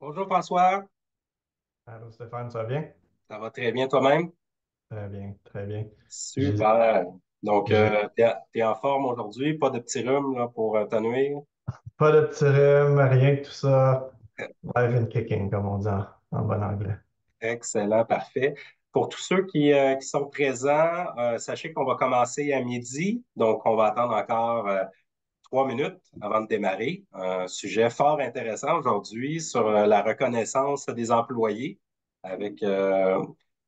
Bonjour François, Allô Stéphane, ça va bien? ça va très bien toi-même? Très bien, très bien. J'ai, Super. Donc, j'ai t'es en forme aujourd'hui, pas de petits rhumes là, pour t'ennuyer? pas de petit rhume, rien que tout ça. Live and kicking, comme on dit en bon anglais. Excellent, parfait. Pour tous ceux qui sont présents, sachez qu'on va commencer à midi, donc on va attendre encore 3 minutes avant de démarrer. Un sujet fort intéressant aujourd'hui sur la reconnaissance des employés avec,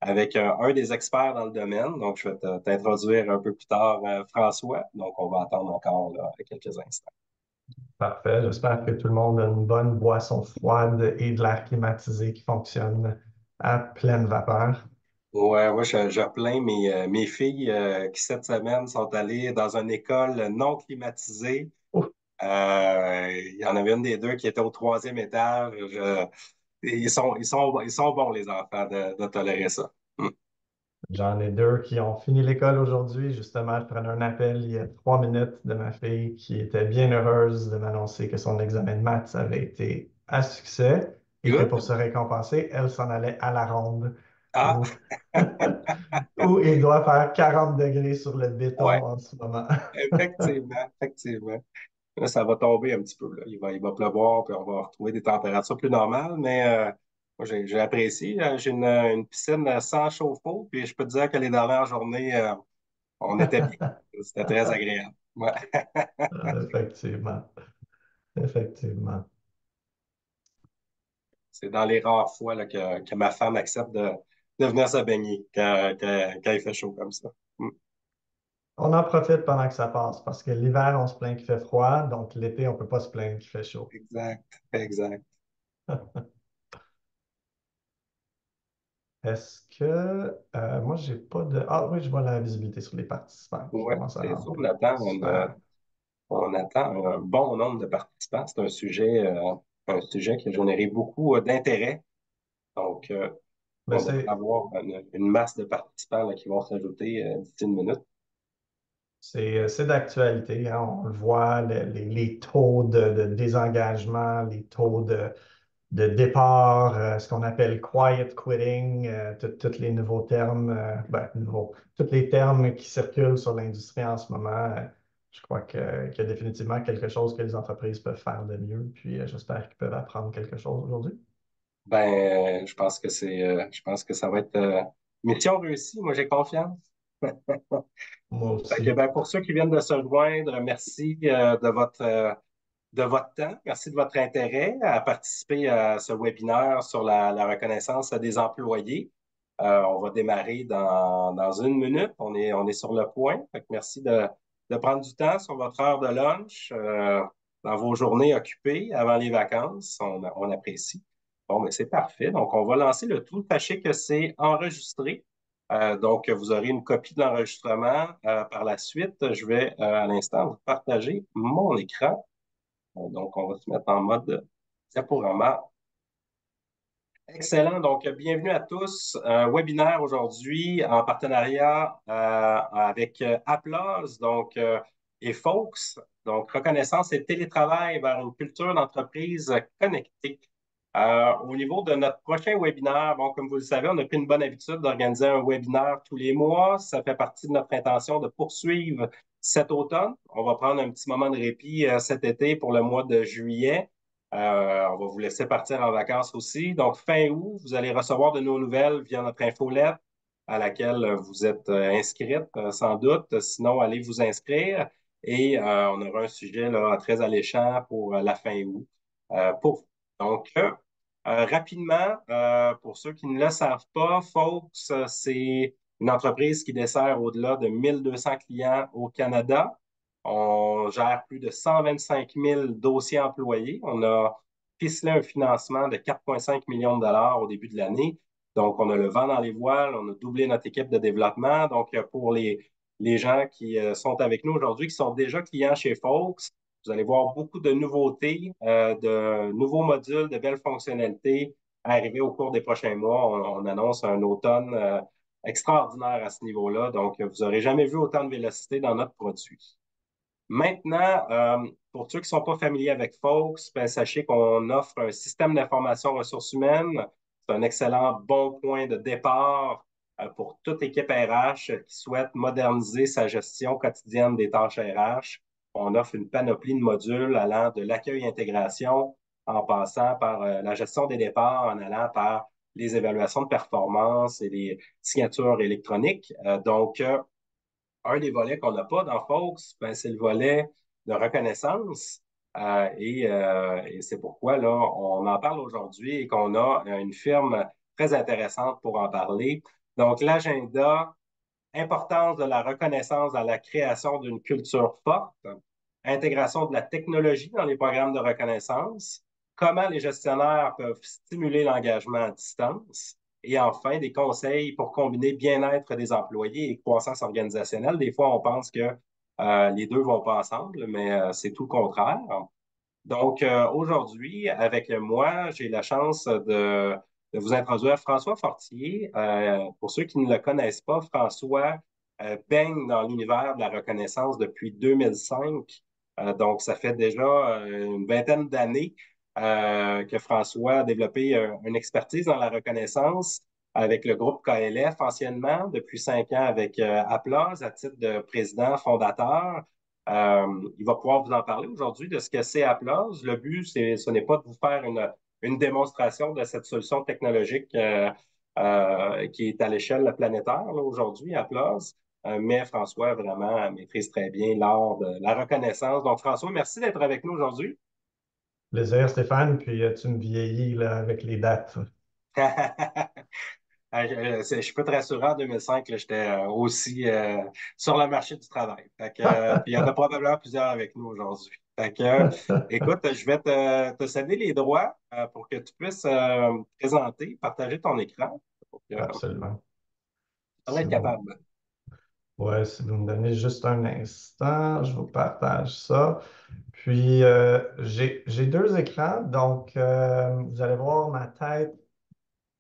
avec un des experts dans le domaine. Donc, je vais t'introduire un peu plus tard, François. Donc, on va attendre encore là, quelques instants. Parfait. J'espère que tout le monde a une bonne boisson froide et de l'air climatisé qui fonctionne à pleine vapeur. Ouais, ouais, je plains mes filles qui, cette semaine, sont allées dans une école non climatisée. Ouf, Il y en avait une des deux qui était au troisième étage. Ils sont bons, les enfants, de tolérer ça. Hmm. j'en ai deux qui ont fini l'école aujourd'hui. Justement, je prenais un appel il y a 3 minutes de ma fille qui était bien heureuse de m'annoncer que son examen de maths avait été à succès et que pour Good. se récompenser, elle s'en allait à la ronde Ah, où, où il doit faire 40 degrés sur le ouais, béton en ce moment. effectivement, effectivement. Là, ça va tomber un petit peu, là. Il va pleuvoir, puis on va retrouver des températures plus normales, mais moi, j'ai apprécié. J'ai une piscine sans chauffe-eau, puis je peux te dire que les dernières journées, on était bien. C'était très agréable. Ouais. Effectivement, effectivement. C'est dans les rares fois là, que ma femme accepte de venir se baigner quand il fait chaud comme ça. Mm. On en profite pendant que ça passe parce que l'hiver, on se plaint qu'il fait froid, donc l'été, on ne peut pas se plaindre qu'il fait chaud. Exact, exact. Est-ce que moi, j'ai pas de. Ah oui, je vois la visibilité sur les participants qui Ouais, commencent à c'est ça. rentrer. Super. On attend un bon nombre de participants. C'est un sujet qui a généré beaucoup d'intérêt. Donc, Mais on devrait c'est avoir une masse de participants là, qui vont s'ajouter d'ici une minute. c'est d'actualité, hein. On le voit, les taux de désengagement, les taux de départ, ce qu'on appelle quiet quitting, tous les nouveaux termes, tous les termes qui circulent sur l'industrie en ce moment. Je crois qu'il y a définitivement quelque chose que les entreprises peuvent faire de mieux. Puis j'espère qu'ils peuvent apprendre quelque chose aujourd'hui. Je pense que ça va être mission réussie. Moi, j'ai confiance. Moi Fait que, aussi. ben, pour ceux qui viennent de se joindre, merci de votre temps. Merci de votre intérêt à participer à ce webinaire sur la reconnaissance des employés. On va démarrer dans une minute. On est sur le point. Fait que merci de prendre du temps sur votre heure de lunch, dans vos journées occupées avant les vacances. On apprécie. Bon, mais c'est parfait. Donc, on va lancer le tout. Sachez que c'est enregistré. Donc, vous aurez une copie de l'enregistrement par la suite. Je vais à l'instant vous partager mon écran. Donc, on va se mettre en mode diaporama. Excellent. Donc, bienvenue à tous. Un webinaire aujourd'hui en partenariat avec Applause et Folks. Donc, reconnaissance et télétravail vers une culture d'entreprise connectée. Au niveau de notre prochain webinaire, bon, comme vous le savez, on a pris une bonne habitude d'organiser un webinaire tous les mois. Ça fait partie de notre intention de poursuivre cet automne. On va prendre un petit moment de répit cet été pour le mois de juillet. On va vous laisser partir en vacances aussi. Donc, fin août, vous allez recevoir de nos nouvelles via notre infolette à laquelle vous êtes inscrite sans doute. Sinon, allez vous inscrire et on aura un sujet là, très alléchant pour la fin août. Pour vous. Donc, rapidement, pour ceux qui ne le savent pas, Folks, c'est une entreprise qui dessert au-delà de 1200 clients au Canada. On gère plus de 125 000 dossiers employés. On a ficelé un financement de 4,5 millions de dollars au début de l'année. Donc, on a le vent dans les voiles, on a doublé notre équipe de développement. Donc, pour les gens qui sont avec nous aujourd'hui, qui sont déjà clients chez Folks, vous allez voir beaucoup de nouveautés, de nouveaux modules, de belles fonctionnalités arriver au cours des prochains mois. On annonce un automne extraordinaire à ce niveau-là. Donc, vous n'aurez jamais vu autant de vélocité dans notre produit. Maintenant, pour ceux qui ne sont pas familiers avec Folks, ben, sachez qu'on offre un système d'information ressources humaines. C'est un excellent bon point de départ pour toute équipe RH qui souhaite moderniser sa gestion quotidienne des tâches RH. On offre une panoplie de modules allant de l'accueil-intégration en passant par la gestion des départs, en allant par les évaluations de performance et les signatures électroniques. Un des volets qu'on n'a pas dans Fox, ben, c'est le volet de reconnaissance. Et c'est pourquoi là, on en parle aujourd'hui et qu'on a une firme très intéressante pour en parler. Donc, l'agenda, importance de la reconnaissance dans la création d'une culture forte, intégration de la technologie dans les programmes de reconnaissance, comment les gestionnaires peuvent stimuler l'engagement à distance, et enfin des conseils pour combiner bien-être des employés et croissance organisationnelle. Des fois, on pense que les deux vont pas ensemble, mais c'est tout le contraire. Donc, aujourd'hui, avec moi, j'ai la chance de vous introduire François Fortier. Pour ceux qui ne le connaissent pas, François baigne dans l'univers de la reconnaissance depuis 2005. Donc, ça fait déjà une vingtaine d'années que François a développé une expertise dans la reconnaissance avec le groupe KLF anciennement, depuis 5 ans avec Applause à titre de président fondateur. Il va pouvoir vous en parler aujourd'hui de ce que c'est Applause. Le but, ce n'est pas de vous faire une démonstration de cette solution technologique qui est à l'échelle planétaire aujourd'hui, Applause. Mais François vraiment maîtrise très bien l'art de la reconnaissance. Donc, François, merci d'être avec nous aujourd'hui. Plaisir, Stéphane, puis tu me vieillis là, avec les dates. Je peux te rassurer, en 2005, j'étais aussi sur le marché du travail. Puis il y en a probablement plusieurs avec nous aujourd'hui. Écoute, je vais te céder les droits pour que tu puisses te présenter, partager ton écran. Donc, Absolument. ça va être C'est bon. capable. Ouais, si vous me donnez juste un instant, je vous partage ça. Puis, j'ai deux écrans, donc vous allez voir ma tête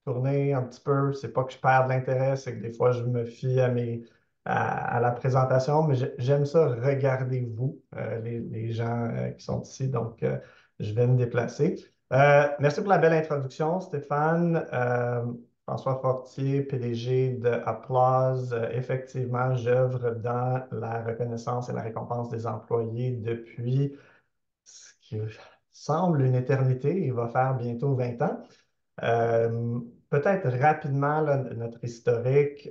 tourner un petit peu. C'est pas que je perds de l'intérêt, c'est que des fois, je me fie à la présentation, mais j'aime ça regarder vous, les gens qui sont ici. Donc, je vais me déplacer. Merci pour la belle introduction, Stéphane. François Fortier, PDG de Applause. Effectivement, j'œuvre dans la reconnaissance et la récompense des employés depuis ce qui semble une éternité. Il va faire bientôt 20 ans. Peut-être rapidement, là, notre historique.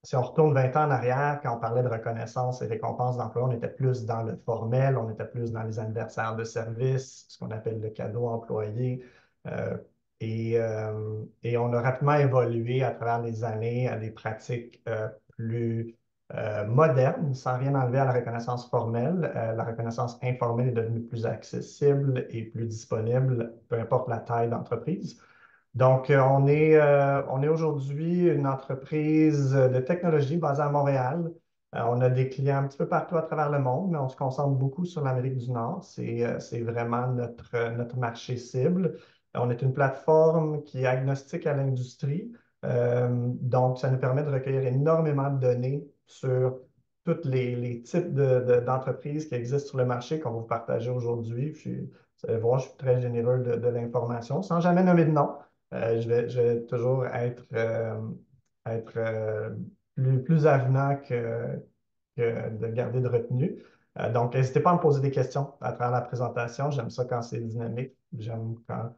Si on retourne 20 ans en arrière, quand on parlait de reconnaissance et récompense d'emploi, on était plus dans le formel, on était plus dans les anniversaires de service, ce qu'on appelle le cadeau employé. Euh, et on a rapidement évolué à travers les années à des pratiques plus modernes, sans rien enlever à la reconnaissance formelle. La reconnaissance informelle est devenue plus accessible et plus disponible, peu importe la taille d'entreprise. Donc, on est aujourd'hui une entreprise de technologie basée à Montréal. On a des clients un petit peu partout à travers le monde, mais on se concentre beaucoup sur l'Amérique du Nord. C'est vraiment notre marché cible. On est une plateforme qui est agnostique à l'industrie. Donc, ça nous permet de recueillir énormément de données sur tous les types d'entreprises qui existent sur le marché qu'on va vous partager aujourd'hui. Vous allez voir, je suis très généreux de l'information, sans jamais nommer de nom. Je vais toujours être plus avenant que de garder de retenue. Donc, n'hésitez pas à me poser des questions à travers la présentation. J'aime ça quand c'est dynamique. J'aime quand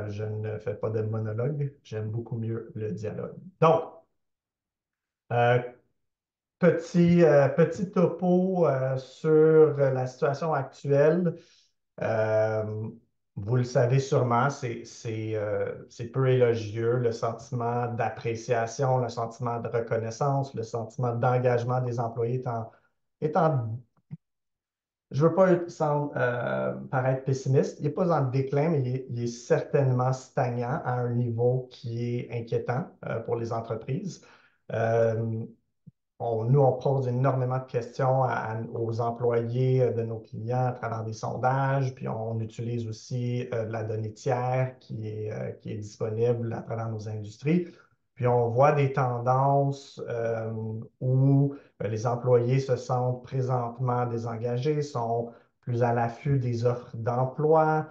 je ne fais pas de monologue. J'aime beaucoup mieux le dialogue. Donc, euh, petit topo sur la situation actuelle. Euh, Vous le savez sûrement, c'est peu élogieux, le sentiment d'appréciation, le sentiment de reconnaissance, le sentiment d'engagement des employés je ne veux pas paraître pessimiste, il n'est pas en déclin, mais il est certainement stagnant à un niveau qui est inquiétant pour les entreprises. Euh, Nous, on pose énormément de questions aux employés de nos clients à travers des sondages, puis on utilise aussi de la donnée tiers qui est disponible à travers nos industries. Puis on voit des tendances où les employés se sentent présentement désengagés, sont plus à l'affût des offres d'emploi,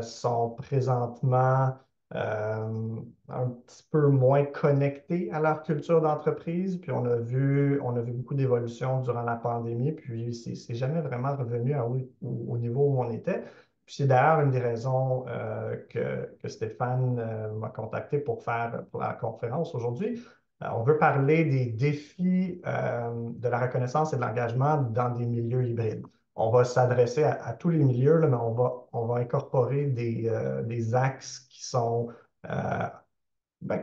sont présentement un petit peu moins connectés à leur culture d'entreprise. Puis on a vu beaucoup d'évolutions durant la pandémie, puis c'est jamais vraiment revenu au niveau où on était. Puis c'est d'ailleurs une des raisons que Stéphane m'a contacté pour faire pour la conférence aujourd'hui. On veut parler des défis de la reconnaissance et de l'engagement dans des milieux hybrides. On va s'adresser à tous les milieux, là, mais on va incorporer des axes qui sont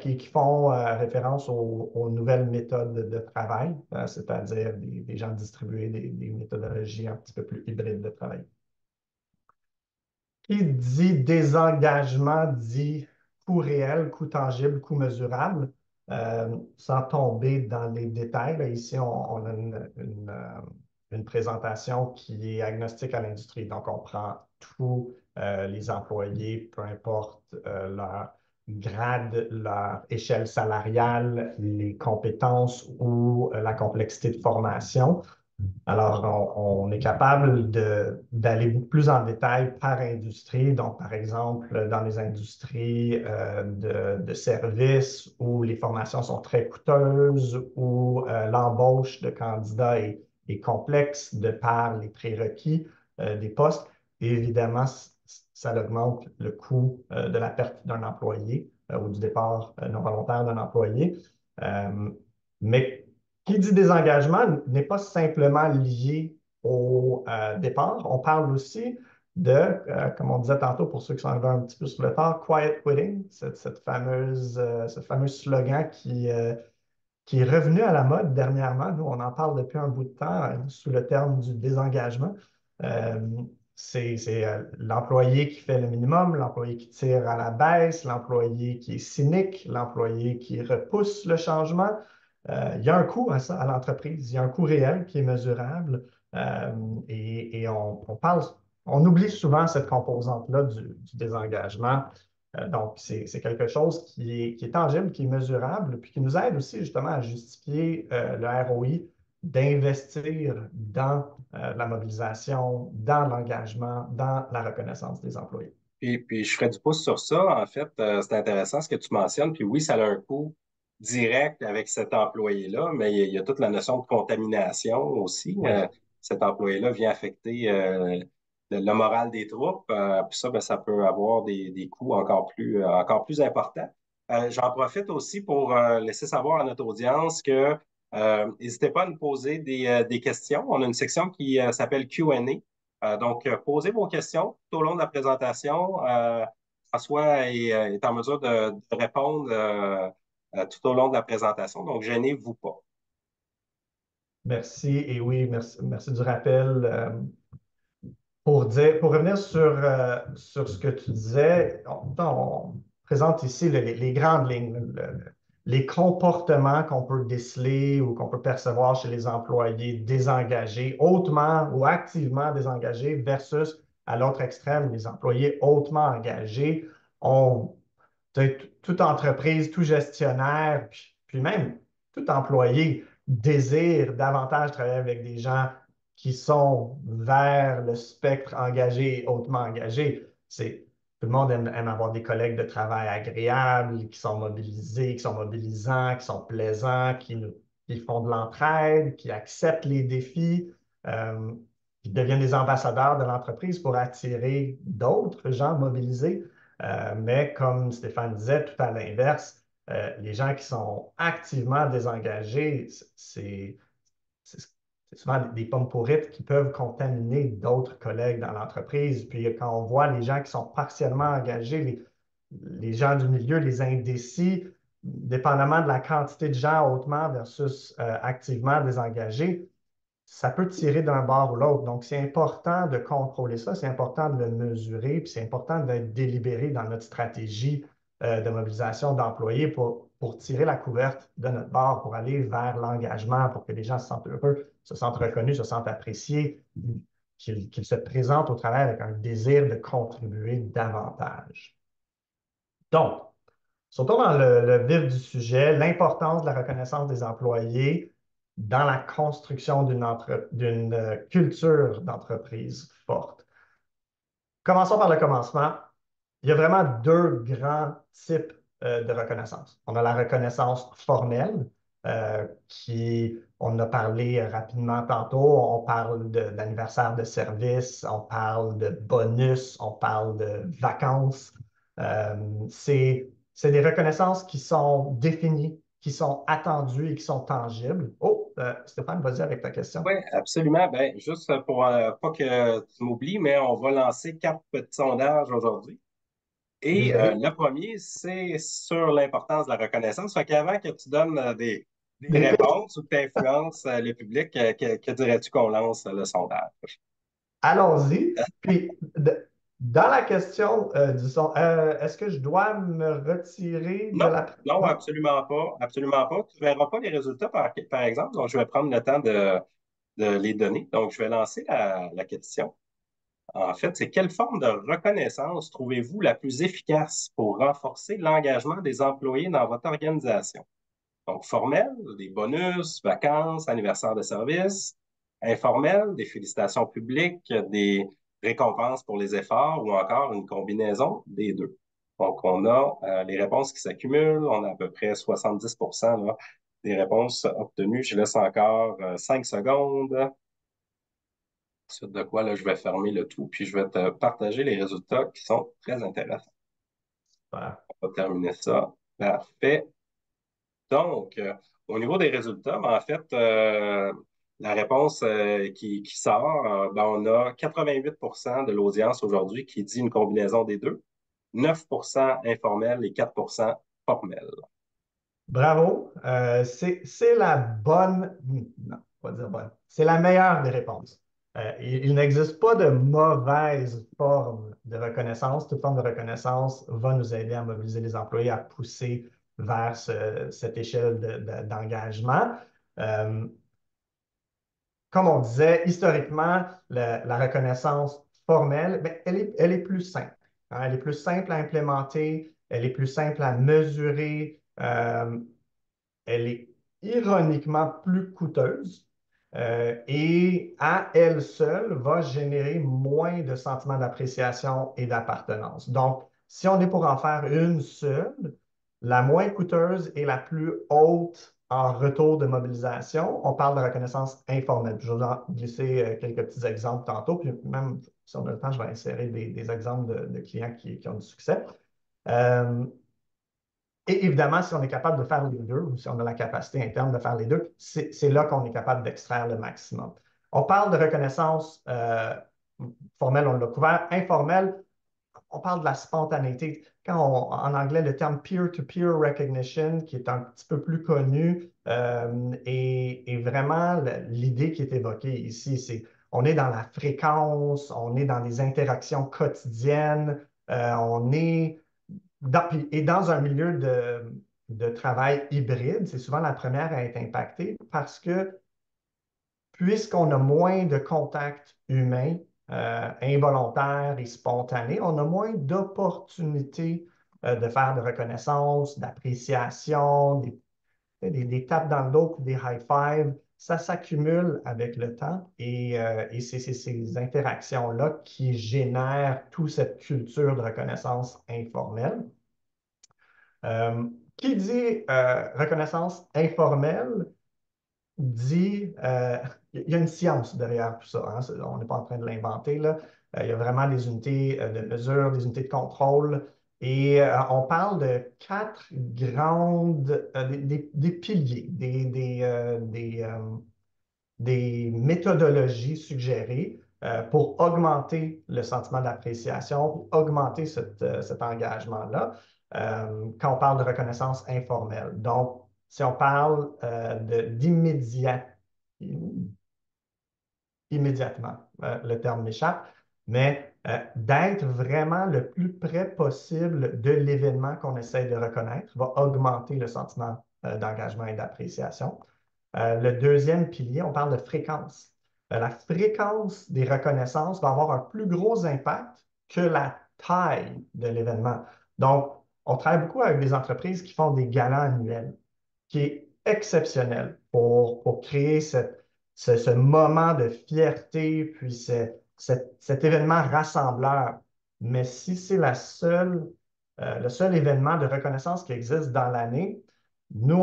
qui font référence aux nouvelles méthodes de travail, c'est-à-dire des gens distribués, des méthodologies un petit peu plus hybrides de travail. Qui dit désengagement dit coût réel, coût tangible, coût mesurable. Sans tomber dans les détails, là, ici, on a une présentation qui est agnostique à l'industrie. Donc, on prend tous les employés, peu importe leur grade, leur échelle salariale, les compétences ou la complexité de formation. Alors, on est capable d'aller beaucoup plus en détail par industrie. Donc, par exemple, dans les industries de services où les formations sont très coûteuses, où l'embauche de candidats est complexe de par les prérequis des postes. Et évidemment, ça augmente le coût de la perte d'un employé ou du départ non volontaire d'un employé. Euh, mais qui dit désengagement n'est pas simplement lié au départ. On parle aussi de, comme on disait tantôt pour ceux qui sont arrivés un petit peu sur le tard, quiet quitting, ce fameux slogan qui est revenu à la mode dernièrement. Nous, on en parle depuis un bout de temps sous le terme du désengagement. Euh, c'est l'employé qui fait le minimum, l'employé qui tire à la baisse, l'employé qui est cynique, l'employé qui repousse le changement. Il y a un coût à ça, à l'entreprise. Il y a un coût réel qui est mesurable. Euh, et on oublie souvent cette composante-là du désengagement. Donc, c'est quelque chose qui est tangible, qui est mesurable, puis qui nous aide aussi justement à justifier le ROI d'investir dans la mobilisation, dans l'engagement, dans la reconnaissance des employés. Puis je ferais du pouce sur ça. En fait, c'est intéressant ce que tu mentionnes. Puis oui, ça a un coût direct avec cet employé-là, mais il y a toute la notion de contamination aussi. Oui. Cet employé-là vient affecter le moral des troupes. Puis ça, ben, ça peut avoir des coûts encore plus importants. J'en profite aussi pour laisser savoir à notre audience que n'hésitez pas à nous poser des questions. On a une section qui s'appelle Q&A. Donc, posez vos questions tout au long de la présentation. François est en mesure de répondre tout au long de la présentation. Donc, gênez-vous pas. Merci. Et oui, merci du rappel. Pour revenir sur ce que tu disais, on présente ici les grandes lignes, les comportements qu'on peut déceler ou qu'on peut percevoir chez les employés désengagés, hautement ou activement désengagés, versus à l'autre extrême, les employés hautement engagés. On, Toute entreprise, tout gestionnaire, puis même tout employé désire davantage travailler avec des gens qui sont vers le spectre engagé et hautement engagé. Tout le monde aime avoir des collègues de travail agréables, qui sont mobilisés, qui sont mobilisants, qui sont plaisants, qui font de l'entraide, qui acceptent les défis, euh, qui deviennent des ambassadeurs de l'entreprise pour attirer d'autres gens mobilisés. Mais comme Stéphane disait, tout à l'inverse, les gens qui sont activement désengagés, c'est souvent des pommes pourrites qui peuvent contaminer d'autres collègues dans l'entreprise. Puis quand on voit les gens qui sont partiellement engagés, les gens du milieu, les indécis, dépendamment de la quantité de gens hautement versus activement désengagés, ça peut tirer d'un bord ou l'autre. Donc, c'est important de contrôler ça, c'est important de le mesurer, puis c'est important d'être délibéré dans notre stratégie de mobilisation d'employés pour tirer la couverte de notre bord, pour aller vers l'engagement, pour que les gens se sentent heureux, se sentent reconnus, se sentent appréciés, qu'ils se présentent au travail avec un désir de contribuer davantage. Donc, surtout dans le vif du sujet, l'importance de la reconnaissance des employés. dans la construction d'une culture d'entreprise forte. Commençons par le commencement. Il y a vraiment deux grands types de reconnaissance. On a la reconnaissance formelle, on en a parlé rapidement tantôt. On parle d'anniversaire de service, on parle de bonus, on parle de vacances. Euh, c'est des reconnaissances qui sont définies, qui sont attendues et qui sont tangibles. Oh, Stéphane, vas-y avec ta question. Oui, absolument. Ben, juste pour pas que tu m'oublies, mais on va lancer 4 petits sondages aujourd'hui. Et Oui. le premier, c'est sur l'importance de la reconnaissance. Fait qu'avant que tu donnes des Des pistes? réponses ou que tu influences le public, que dirais-tu qu'on lance le sondage? Allons-y. Puis, dans la question du son, est-ce que je dois me retirer de Non, la... non, Non? absolument pas. Absolument pas. Tu ne verras pas les résultats, par exemple. Donc, je vais prendre le temps de les donner. Donc, je vais lancer la question. En fait, c'est quelle forme de reconnaissance trouvez-vous la plus efficace pour renforcer l'engagement des employés dans votre organisation? Donc, formel, des bonus, vacances, anniversaire de service. Informel, des félicitations publiques, des récompenses pour les efforts ou encore une combinaison des deux. Donc, on a les réponses qui s'accumulent. On a à peu près 70 là, des réponses obtenues. Je laisse encore 5 secondes. Suite de quoi, là, je vais fermer le tout, puis je vais te partager les résultats qui sont très intéressants. Voilà. On va terminer ça. Parfait. Donc, au niveau des résultats, ben, en fait, la réponse qui sort, ben, on a 88 de l'audience aujourd'hui qui dit une combinaison des deux, 9 informel et 4 formel. Bravo. C'est la bonne... Non, pas dire bonne. C'est la meilleure des réponses. Il n'existe pas de mauvaise forme de reconnaissance. Toute forme de reconnaissance va nous aider à mobiliser les employés, à pousser vers cette échelle d'engagement. Euh, Comme on disait, historiquement, la reconnaissance formelle, ben, elle est plus simple. Hein. Elle est plus simple à implémenter, elle est plus simple à mesurer, elle est ironiquement plus coûteuse et à elle seule va générer moins de sentiments d'appréciation et d'appartenance. Donc, si on est pour en faire une seule, la moins coûteuse et la plus haute en retour de mobilisation, on parle de reconnaissance informelle. Je vais vous en glisser quelques petits exemples tantôt, puis même si on a le temps, je vais insérer des exemples de clients qui ont du succès. Euh, et évidemment, si on est capable de faire les deux, ou si on a la capacité interne de faire les deux, c'est là qu'on est capable d'extraire le maximum. On parle de reconnaissance formelle, on l'a couvert. Informelle, on parle de la spontanéité. En anglais, le terme peer-to-peer recognition, qui est un petit peu plus connu, et vraiment l'idée qui est évoquée ici, c'est on est dans la fréquence, on est dans des interactions quotidiennes, on est et dans un milieu de travail hybride, c'est souvent la première à être impactée parce que puisqu'on a moins de contacts humains involontaires et spontanés, on a moins d'opportunités de faire de reconnaissance, d'appréciation, des tapes dans le dos, des high fives. Ça s'accumule avec le temps et c'est ces interactions-là qui génèrent toute cette culture de reconnaissance informelle. Qui dit reconnaissance informelle dit, il y a une science derrière tout ça. Hein, on n'est pas en train de l'inventer, là. Il y a vraiment des unités de mesure, des unités de contrôle. Et on parle de quatre grandes, des piliers, des méthodologies suggérées pour augmenter le sentiment d'appréciation, pour augmenter cet engagement-là, quand on parle de reconnaissance informelle. Donc, si on parle immédiatement, le terme m'échappe, mais d'être vraiment le plus près possible de l'événement qu'on essaie de reconnaître va augmenter le sentiment d'engagement et d'appréciation. Le deuxième pilier, on parle de fréquence. La fréquence des reconnaissances va avoir un plus gros impact que la taille de l'événement. Donc, on travaille beaucoup avec des entreprises qui font des galas annuels, qui est exceptionnel pour créer ce moment de fierté, puis cet événement rassembleur. Mais si c'est le seul événement de reconnaissance qui existe dans l'année, nous,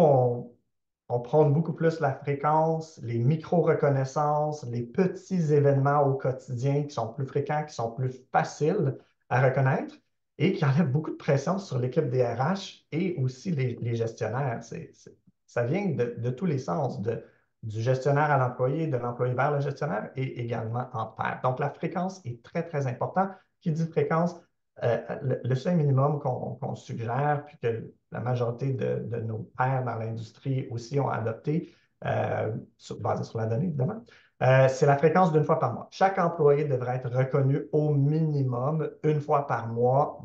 on prône beaucoup plus la fréquence, les micro-reconnaissances, les petits événements au quotidien qui sont plus fréquents, qui sont plus faciles à reconnaître et qui enlèvent beaucoup de pression sur l'équipe des RH et aussi les gestionnaires. Ça vient de tous les sens, du gestionnaire à l'employé, de l'employé vers le gestionnaire et également en pair. Donc, la fréquence est très, très importante. Qui dit fréquence, le seuil minimum qu'on suggère, puis que la majorité de nos pairs dans l'industrie aussi ont adopté, basé sur la donnée, évidemment, c'est la fréquence d'une fois par mois. Chaque employé devrait être reconnu au minimum une fois par mois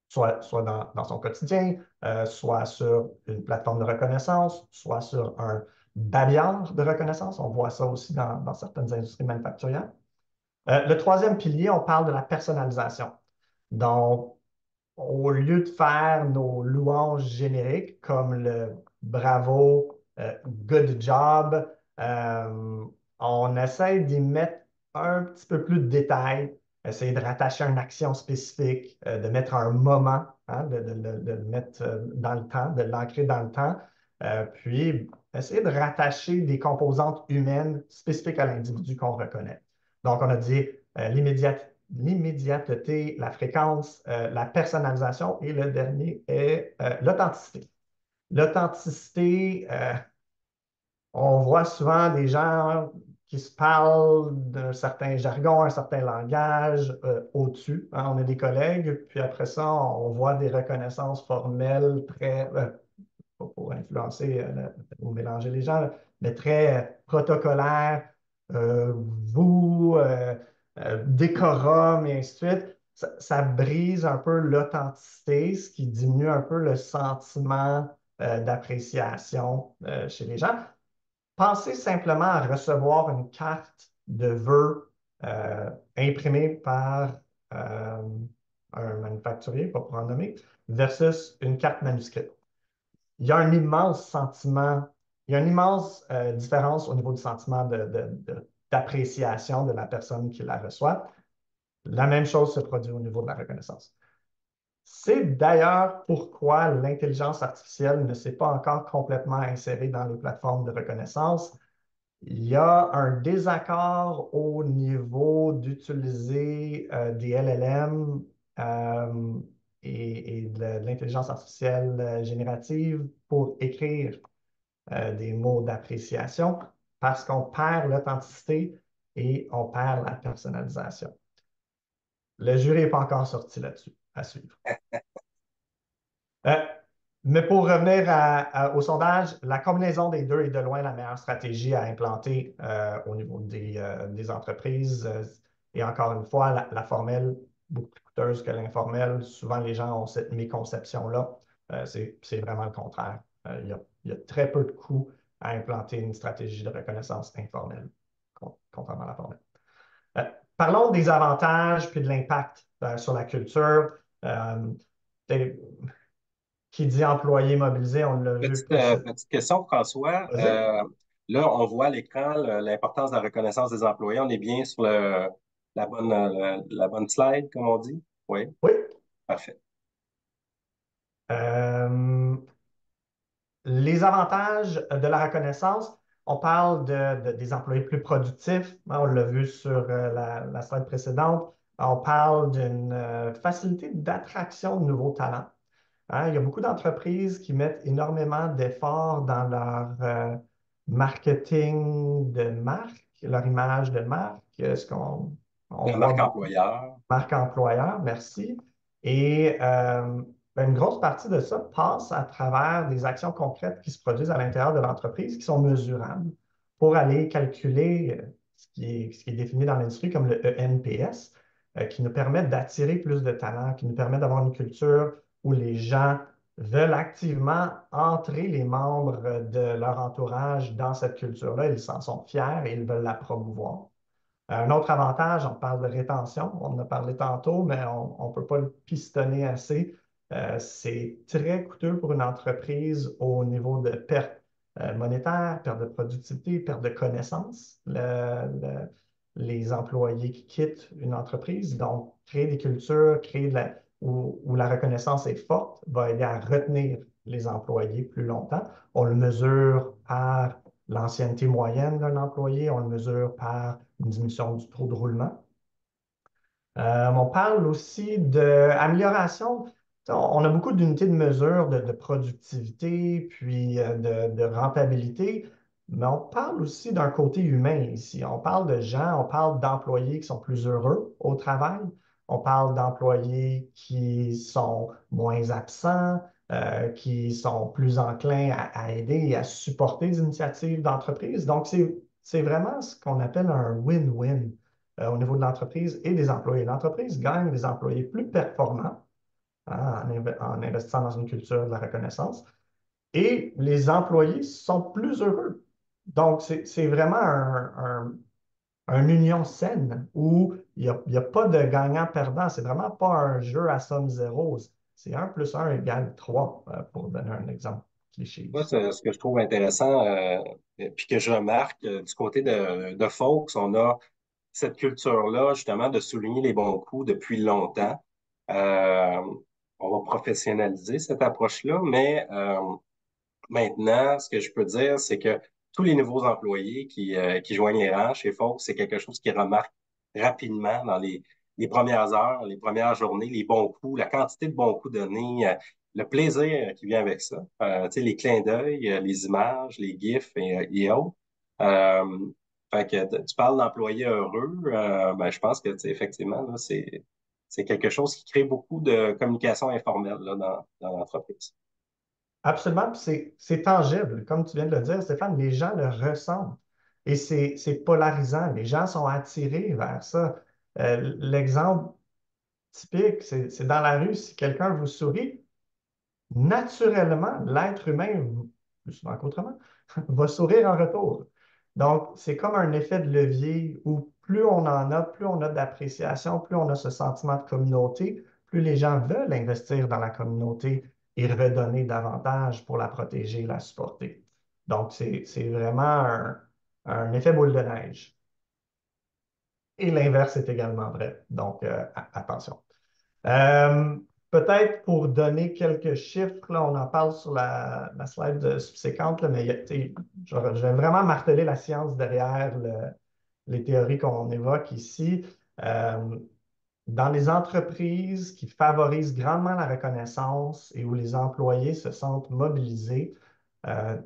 soit dans son quotidien, soit sur une plateforme de reconnaissance, soit sur un babillard de reconnaissance. On voit ça aussi dans certaines industries manufacturières. Le troisième pilier, on parle de la personnalisation. Donc, au lieu de faire nos louanges génériques comme le bravo, good job, euh, on essaie d'y mettre un petit peu plus de détails, essayer de rattacher une action spécifique, de mettre un moment, hein, de le mettre dans le temps, de l'ancrer dans le temps, puis essayer de rattacher des composantes humaines spécifiques à l'individu qu'on reconnaît. Donc, on a dit l'immédiateté, la fréquence, la personnalisation et le dernier est l'authenticité. L'authenticité, on voit souvent des gens qui se parlent d'un certain jargon, un certain langage au-dessus, hein. On a des collègues, puis après ça, on voit des reconnaissances formelles très, pas pour influencer ou mélanger les gens, là, mais très protocolaires, vous, décorum et ainsi de suite. Ça brise un peu l'authenticité, ce qui diminue un peu le sentiment d'appréciation chez les gens. Pensez simplement à recevoir une carte de vœux imprimée par euh, un manufacturier, pas pour en nommer, versus une carte manuscrite. Il y a un immense sentiment, il y a une immense différence au niveau du sentiment d'appréciation de la personne qui la reçoit. La même chose se produit au niveau de la reconnaissance. C'est d'ailleurs pourquoi l'intelligence artificielle ne s'est pas encore complètement insérée dans les plateformes de reconnaissance. Il y a un désaccord au niveau d'utiliser des LLM et de l'intelligence artificielle générative pour écrire des mots d'appréciation parce qu'on perd l'authenticité et on perd la personnalisation. Le jury n'est pas encore sorti là-dessus, à suivre. Euh, mais pour revenir au sondage, la combinaison des deux est de loin la meilleure stratégie à implanter au niveau des entreprises. Et encore une fois, la formelle, beaucoup plus coûteuse que l'informelle. Souvent, les gens ont cette méconception-là. C'est vraiment le contraire. Il y a très peu de coûts à implanter une stratégie de reconnaissance informelle, contrairement à la formelle. Euh, Parlons des avantages puis de l'impact sur la culture. Euh, qui dit employé mobilisé, on l'a vu précédemment. Petite question, François. Vas-y. Là, on voit à l'écran l'importance de la reconnaissance des employés. On est bien sur la bonne slide, comme on dit? Oui, Oui. parfait. Euh, les avantages de la reconnaissance, on parle des employés plus productifs, hein. On l'a vu sur la slide précédente. On parle d'une facilité d'attraction de nouveaux talents, hein. Il y a beaucoup d'entreprises qui mettent énormément d'efforts dans leur marketing de marque, leur image de marque, ce qu'on on La voit marque beaucoup. employeur. Marque employeur, merci. Et ben, une grosse partie de ça passe à travers des actions concrètes qui se produisent à l'intérieur de l'entreprise, qui sont mesurables, pour aller calculer ce qui est défini dans l'industrie comme le ENPS, qui nous permet d'attirer plus de talents, qui nous permet d'avoir une culture où les gens veulent activement entrer les membres de leur entourage dans cette culture-là. Ils s'en sont fiers et ils veulent la promouvoir. Un autre avantage, on parle de rétention, on en a parlé tantôt, mais on ne peut pas le pistonner assez. C'est très coûteux pour une entreprise au niveau de perte monétaire, perte de productivité, perte de connaissances. Les employés qui quittent une entreprise, donc créer des cultures, où la reconnaissance est forte, va aider à retenir les employés plus longtemps. On le mesure par l'ancienneté moyenne d'un employé, on le mesure par une diminution du taux de roulement. On parle aussi d'amélioration. On a beaucoup d'unités de mesure de productivité, puis de rentabilité, mais on parle aussi d'un côté humain ici. On parle de gens, on parle d'employés qui sont plus heureux au travail, on parle d'employés qui sont moins absents, qui sont plus enclins à aider et à supporter des initiatives d'entreprise. Donc, c'est vraiment ce qu'on appelle un win-win au niveau de l'entreprise et des employés. L'entreprise gagne des employés plus performants en investissant dans une culture de la reconnaissance et les employés sont plus heureux. Donc, c'est vraiment une union saine où il y a pas de gagnant-perdant. C'est vraiment pas un jeu à somme zéro. C'est 1 plus 1 égale 3, pour donner un exemple cliché Moi, ici. ce que je trouve intéressant, puis que je remarque du côté de Folks, on a cette culture-là, justement, de souligner les bons coups depuis longtemps. Euh, on va professionnaliser cette approche-là, mais maintenant, ce que je peux dire, c'est que tous les nouveaux employés qui joignent les rangs chez Fox, c'est quelque chose qu'ils remarquent rapidement dans les premières heures, les premières journées, les bons coups, la quantité de bons coups donnés, le plaisir qui vient avec ça. Tu sais, les clins d'œil, les images, les GIFs et autres. Euh, fait que tu parles d'employés heureux, ben, je pense que, tu sais, effectivement, là, c'est quelque chose qui crée beaucoup de communication informelle là, dans l'entreprise. Absolument, puis c'est tangible. Comme tu viens de le dire, Stéphane, les gens le ressentent. Et c'est polarisant. Les gens sont attirés vers ça. L'exemple typique, c'est dans la rue, si quelqu'un vous sourit, naturellement, l'être humain, plus souvent qu'autrement, va sourire en retour. Donc, c'est comme un effet de levier où plus on en a, plus on a d'appréciation, plus on a ce sentiment de communauté, plus les gens veulent investir dans la communauté et redonner davantage pour la protéger, la supporter. Donc, c'est vraiment un effet boule de neige. Et l'inverse est également vrai. Donc, attention. Euh, Peut-être pour donner quelques chiffres, là, on en parle sur la slide subséquente, là, mais je vais vraiment marteler la science derrière les théories qu'on évoque ici. Euh, dans les entreprises qui favorisent grandement la reconnaissance et où les employés se sentent mobilisés, euh,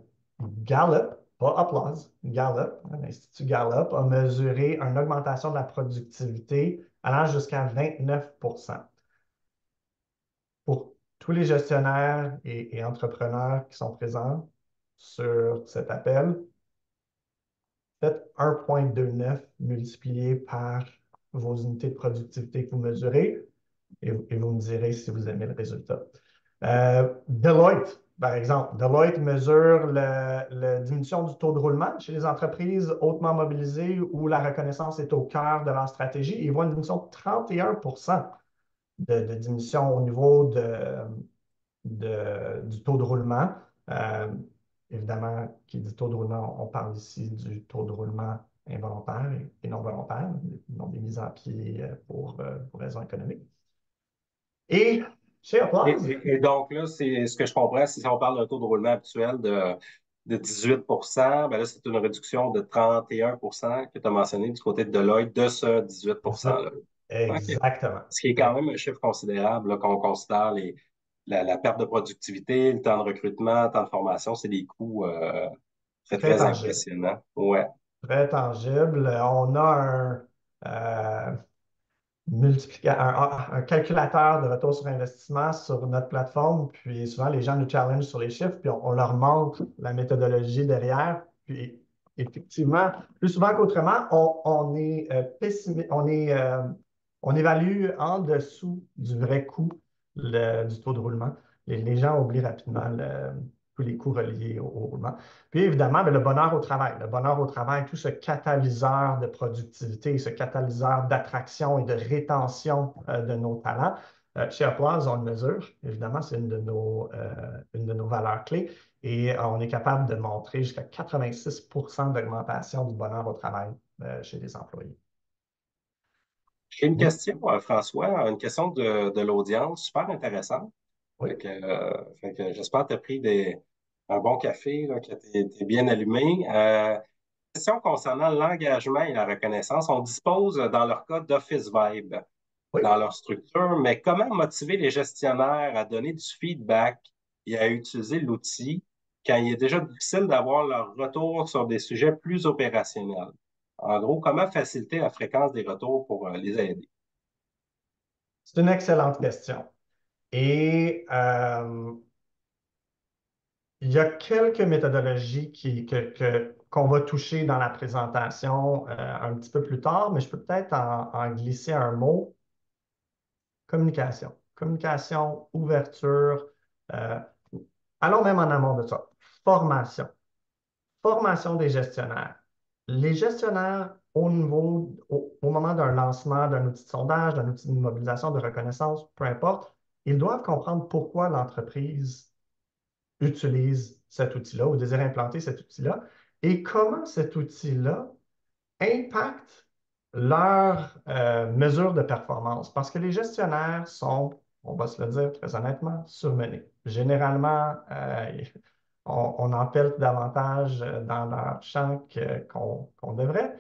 Gallup, pas Applause, Gallup, l'Institut Gallup, a mesuré une augmentation de la productivité allant jusqu'à 29%. Pour tous les gestionnaires et entrepreneurs qui sont présents sur cet appel, faites 1,29 multiplié par vos unités de productivité que vous mesurez et vous me direz si vous aimez le résultat. Deloitte, par exemple, Deloitte mesure la diminution du taux de roulement chez les entreprises hautement mobilisées où la reconnaissance est au cœur de leur stratégie. Ils voient une diminution de 31% de diminution au niveau du taux de roulement. Euh, Évidemment, qui dit taux de roulement, on parle ici du taux de roulement involontaire et non volontaire, non des mises en pied pour raisons économiques. Et chez Et, Applause, et donc là, c'est ce que je comprends, c'est si on parle d'un taux de roulement habituel de 18 ben là, c'est une réduction de 31 que tu as mentionné du côté de Deloitte de ce 18 là. OK. exactement. Ce qui est quand même un chiffre considérable là, quand on considère la perte de productivité, le temps de recrutement, le temps de formation, c'est des coûts très, Très très tangible. impressionnants. Ouais. Très tangible. On a euh, un calculateur de retour sur investissement sur notre plateforme. Puis souvent, les gens nous challengent sur les chiffres, puis on leur montre la méthodologie derrière. Puis effectivement, plus souvent qu'autrement, on est on évalue en dessous du vrai coût du taux de roulement. Les gens oublient rapidement tous les coûts reliés au roulement. Puis évidemment, ben, le bonheur au travail. Le bonheur au travail, tout ce catalyseur de productivité, ce catalyseur d'attraction et de rétention de nos talents. Chez Uploise, on le mesure. Évidemment, c'est une de nos valeurs clés. Et on est capable de montrer jusqu'à 86 d'augmentation du bonheur au travail chez les employés. J'ai une Oui, question, François, une question de l'audience, super intéressante. oui, Fait que j'espère que tu as pris un bon café, là, que tu es bien allumé. Question concernant l'engagement et la reconnaissance. On dispose, dans leur cas, d'Office Vibe oui. dans leur structure, mais comment motiver les gestionnaires à donner du feedback et à utiliser l'outil quand il est déjà difficile d'avoir leur retour sur des sujets plus opérationnels? En gros, comment faciliter la fréquence des retours pour les aider? C'est une excellente question. Et il y a quelques méthodologies qu'on va toucher dans la présentation un petit peu plus tard, mais je peux peut-être en glisser un mot. Communication. Communication, ouverture. euh, Allons même en amont de ça. Formation. Formation des gestionnaires. Les gestionnaires, au moment d'un lancement d'un outil de sondage, d'un outil de mobilisation, de reconnaissance, peu importe, ils doivent comprendre pourquoi l'entreprise utilise cet outil-là ou désire implanter cet outil-là et comment cet outil-là impacte leurs mesures de performance. Parce que les gestionnaires sont, on va se le dire très honnêtement, surmenés. Généralement, on en pèle davantage dans leur champ qu'on devrait.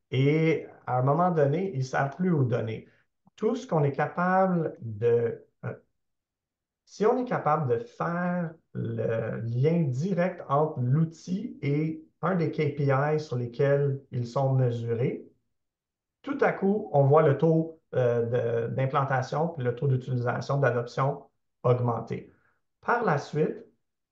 Et à un moment donné, ils ne savent plus où donner. Tout ce qu'on est capable de si on est capable de faire le lien direct entre l'outil et un des KPI sur lesquels ils sont mesurés, tout à coup, on voit le taux d'implantation puis le taux d'utilisation, d'adoption augmenter. Par la suite,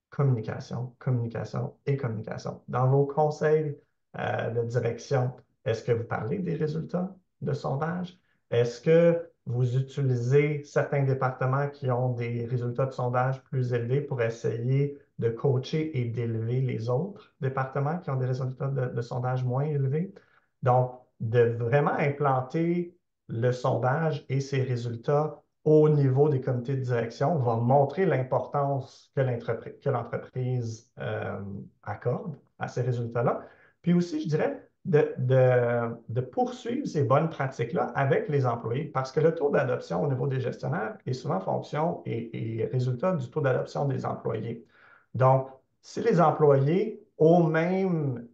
communication, communication et communication. Dans vos conseils de direction, est-ce que vous parlez des résultats de sondage? Est-ce que vous utilisez certains départements qui ont des résultats de sondage plus élevés pour essayer de coacher et d'élever les autres départements qui ont des résultats de sondage moins élevés? Donc, de vraiment implanter le sondage et ses résultats au niveau des comités de direction va montrer l'importance que l'entreprise accorde à ces résultats-là. Puis aussi, je dirais, de poursuivre ces bonnes pratiques-là avec les employés, parce que le taux d'adoption au niveau des gestionnaires est souvent fonction et résultat du taux d'adoption des employés. Donc, si les employés, au même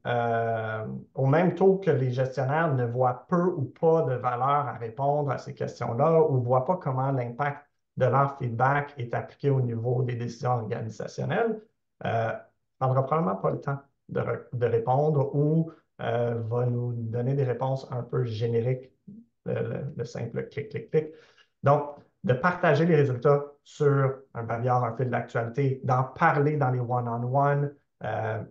taux que les gestionnaires, ne voient peu ou pas de valeur à répondre à ces questions-là ou ne voient pas comment l'impact de leur feedback est appliqué au niveau des décisions organisationnelles, ne prendra probablement pas le temps de répondre ou va nous donner des réponses un peu génériques, le simple clic, clic, clic. Donc, de partager les résultats sur un babillard, un fil d'actualité, d'en parler dans les one-on-one.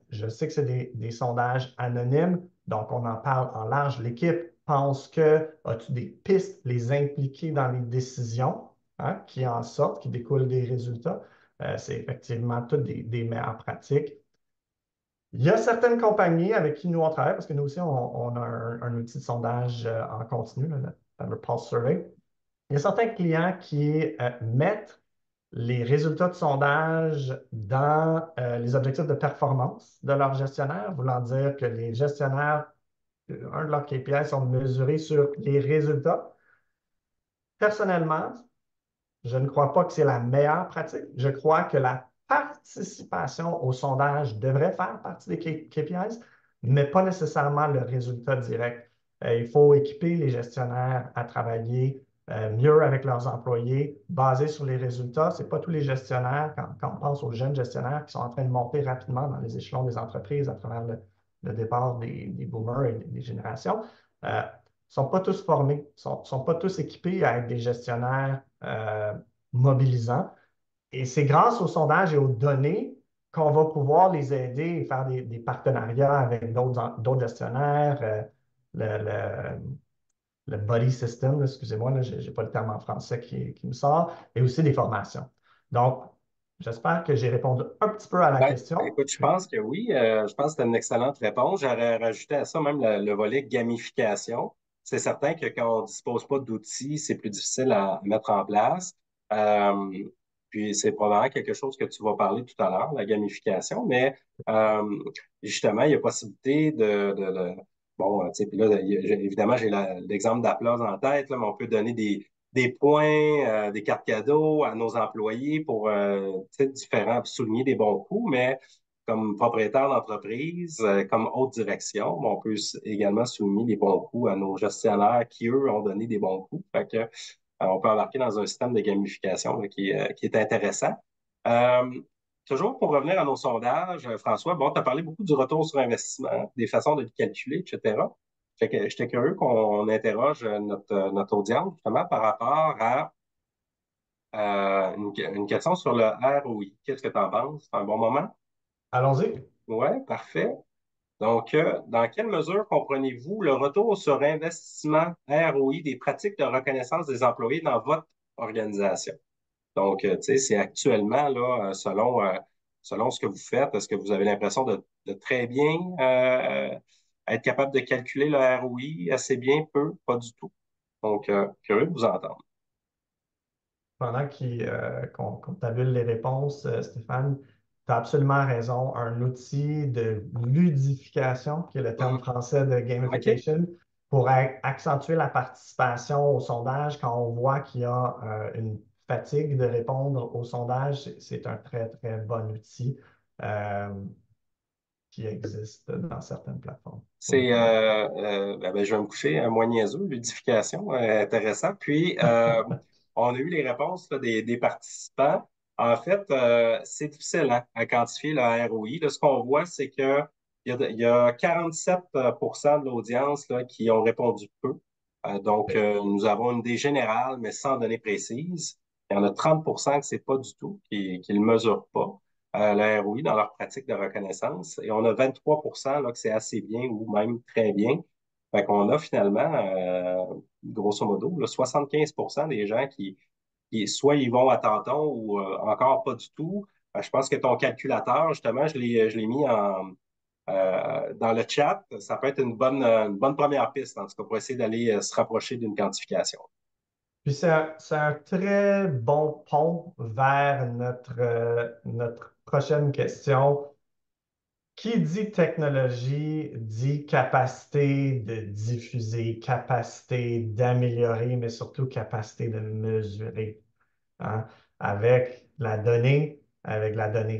Je sais que c'est des sondages anonymes, donc on en parle en large. L'équipe pense que as-tu des pistes, les impliquer dans les décisions hein, qui en sortent, qui découlent des résultats. C'est effectivement toutes des meilleures pratiques. Il y a certaines compagnies avec qui nous on travaille, parce que nous aussi, on a un outil de sondage en continu, le fameux Pulse Survey. Il y a certains clients qui mettent les résultats de sondage dans les objectifs de performance de leurs gestionnaires, voulant dire que les gestionnaires, un de leurs KPI sont mesurés sur les résultats. Personnellement, je ne crois pas que c'est la meilleure pratique. Je crois que la participation au sondage devrait faire partie des KPIs, mais pas nécessairement le résultat direct. Il faut équiper les gestionnaires à travailler mieux avec leurs employés, basé sur les résultats. Ce n'est pas tous les gestionnaires, quand on pense aux jeunes gestionnaires qui sont en train de monter rapidement dans les échelons des entreprises à travers le départ des boomers et des générations, sont pas tous formés, sont pas tous équipés à être des gestionnaires mobilisants. Et c'est grâce aux sondages et aux données qu'on va pouvoir les aider et faire des partenariats avec d'autres gestionnaires, le body system, excusez-moi, je n'ai pas le terme en français qui me sort, et aussi des formations. Donc, j'espère que j'ai répondu un petit peu à la Ben, question. écoute, je pense que oui. Je pense que c'est une excellente réponse. J'aurais rajouté à ça même le volet gamification. C'est certain que quand on ne dispose pas d'outils, c'est plus difficile à mettre en place. Euh, Puis c'est probablement quelque chose que tu vas parler tout à l'heure, la gamification, mais euh, justement, il y a possibilité bon, tu sais, puis là, évidemment, j'ai l'exemple d'Applause en tête, là, mais on peut donner des points, des cartes cadeaux à nos employés pour tu sais, souligner des bons coups, mais comme propriétaire d'entreprise, comme haute direction, bon, on peut également souligner des bons coups à nos gestionnaires qui, eux, ont donné des bons coups. Fait que, on peut embarquer dans un système de gamification là, qui est intéressant. Euh, Toujours pour revenir à nos sondages, François, bon, tu as parlé beaucoup du retour sur investissement, des façons de le calculer, etc. Fait que j'étais curieux qu'on interroge notre audience justement par rapport à une question sur le ROI. Qu'est-ce que tu en penses? C'est un bon moment? Allons-y. Oui, parfait. Donc, dans quelle mesure comprenez-vous le retour sur investissement ROI des pratiques de reconnaissance des employés dans votre organisation? Donc, tu sais, c'est actuellement, là, selon ce que vous faites, est-ce que vous avez l'impression de très bien être capable de calculer le ROI assez bien, peu, pas du tout. Donc, curieux de vous entendre. Pendant qu'on tabule les réponses, Stéphane, tu as absolument raison. Un outil de ludification, qui est le terme Mhm. français de OK. gamification, pour accentuer la participation au sondage quand on voit qu'il y a une fatigue de répondre au sondage, c'est un très, très bon outil euh, qui existe dans certaines plateformes pour le C'est, fun. je vais me coucher à moins niaiseux, ludification, intéressant. Puis, on a eu les réponses là, des participants. En fait, c'est difficile hein, à quantifier le ROI. Là, ce qu'on voit, c'est que il y a 47% de l'audience là, qui ont répondu peu. Donc, nous avons une idée générale, mais sans données précises. Il y en a 30% que c'est pas du tout, qui ne le mesurent pas le ROI dans leur pratique de reconnaissance. Et on a 23% là, que c'est assez bien ou même très bien. Fait qu'on a finalement, grosso modo, là, 75% des gens qui soit ils vont à tâtons ou encore pas du tout. Je pense que ton calculateur, justement, je l'ai mis dans le chat. Ça peut être une bonne première piste, en tout cas, pour essayer d'aller se rapprocher d'une quantification. Puis c'est un très bon pont vers notre prochaine question. Qui dit technologie dit capacité de diffuser, capacité d'améliorer, mais surtout capacité de mesurer, hein. Avec la donnée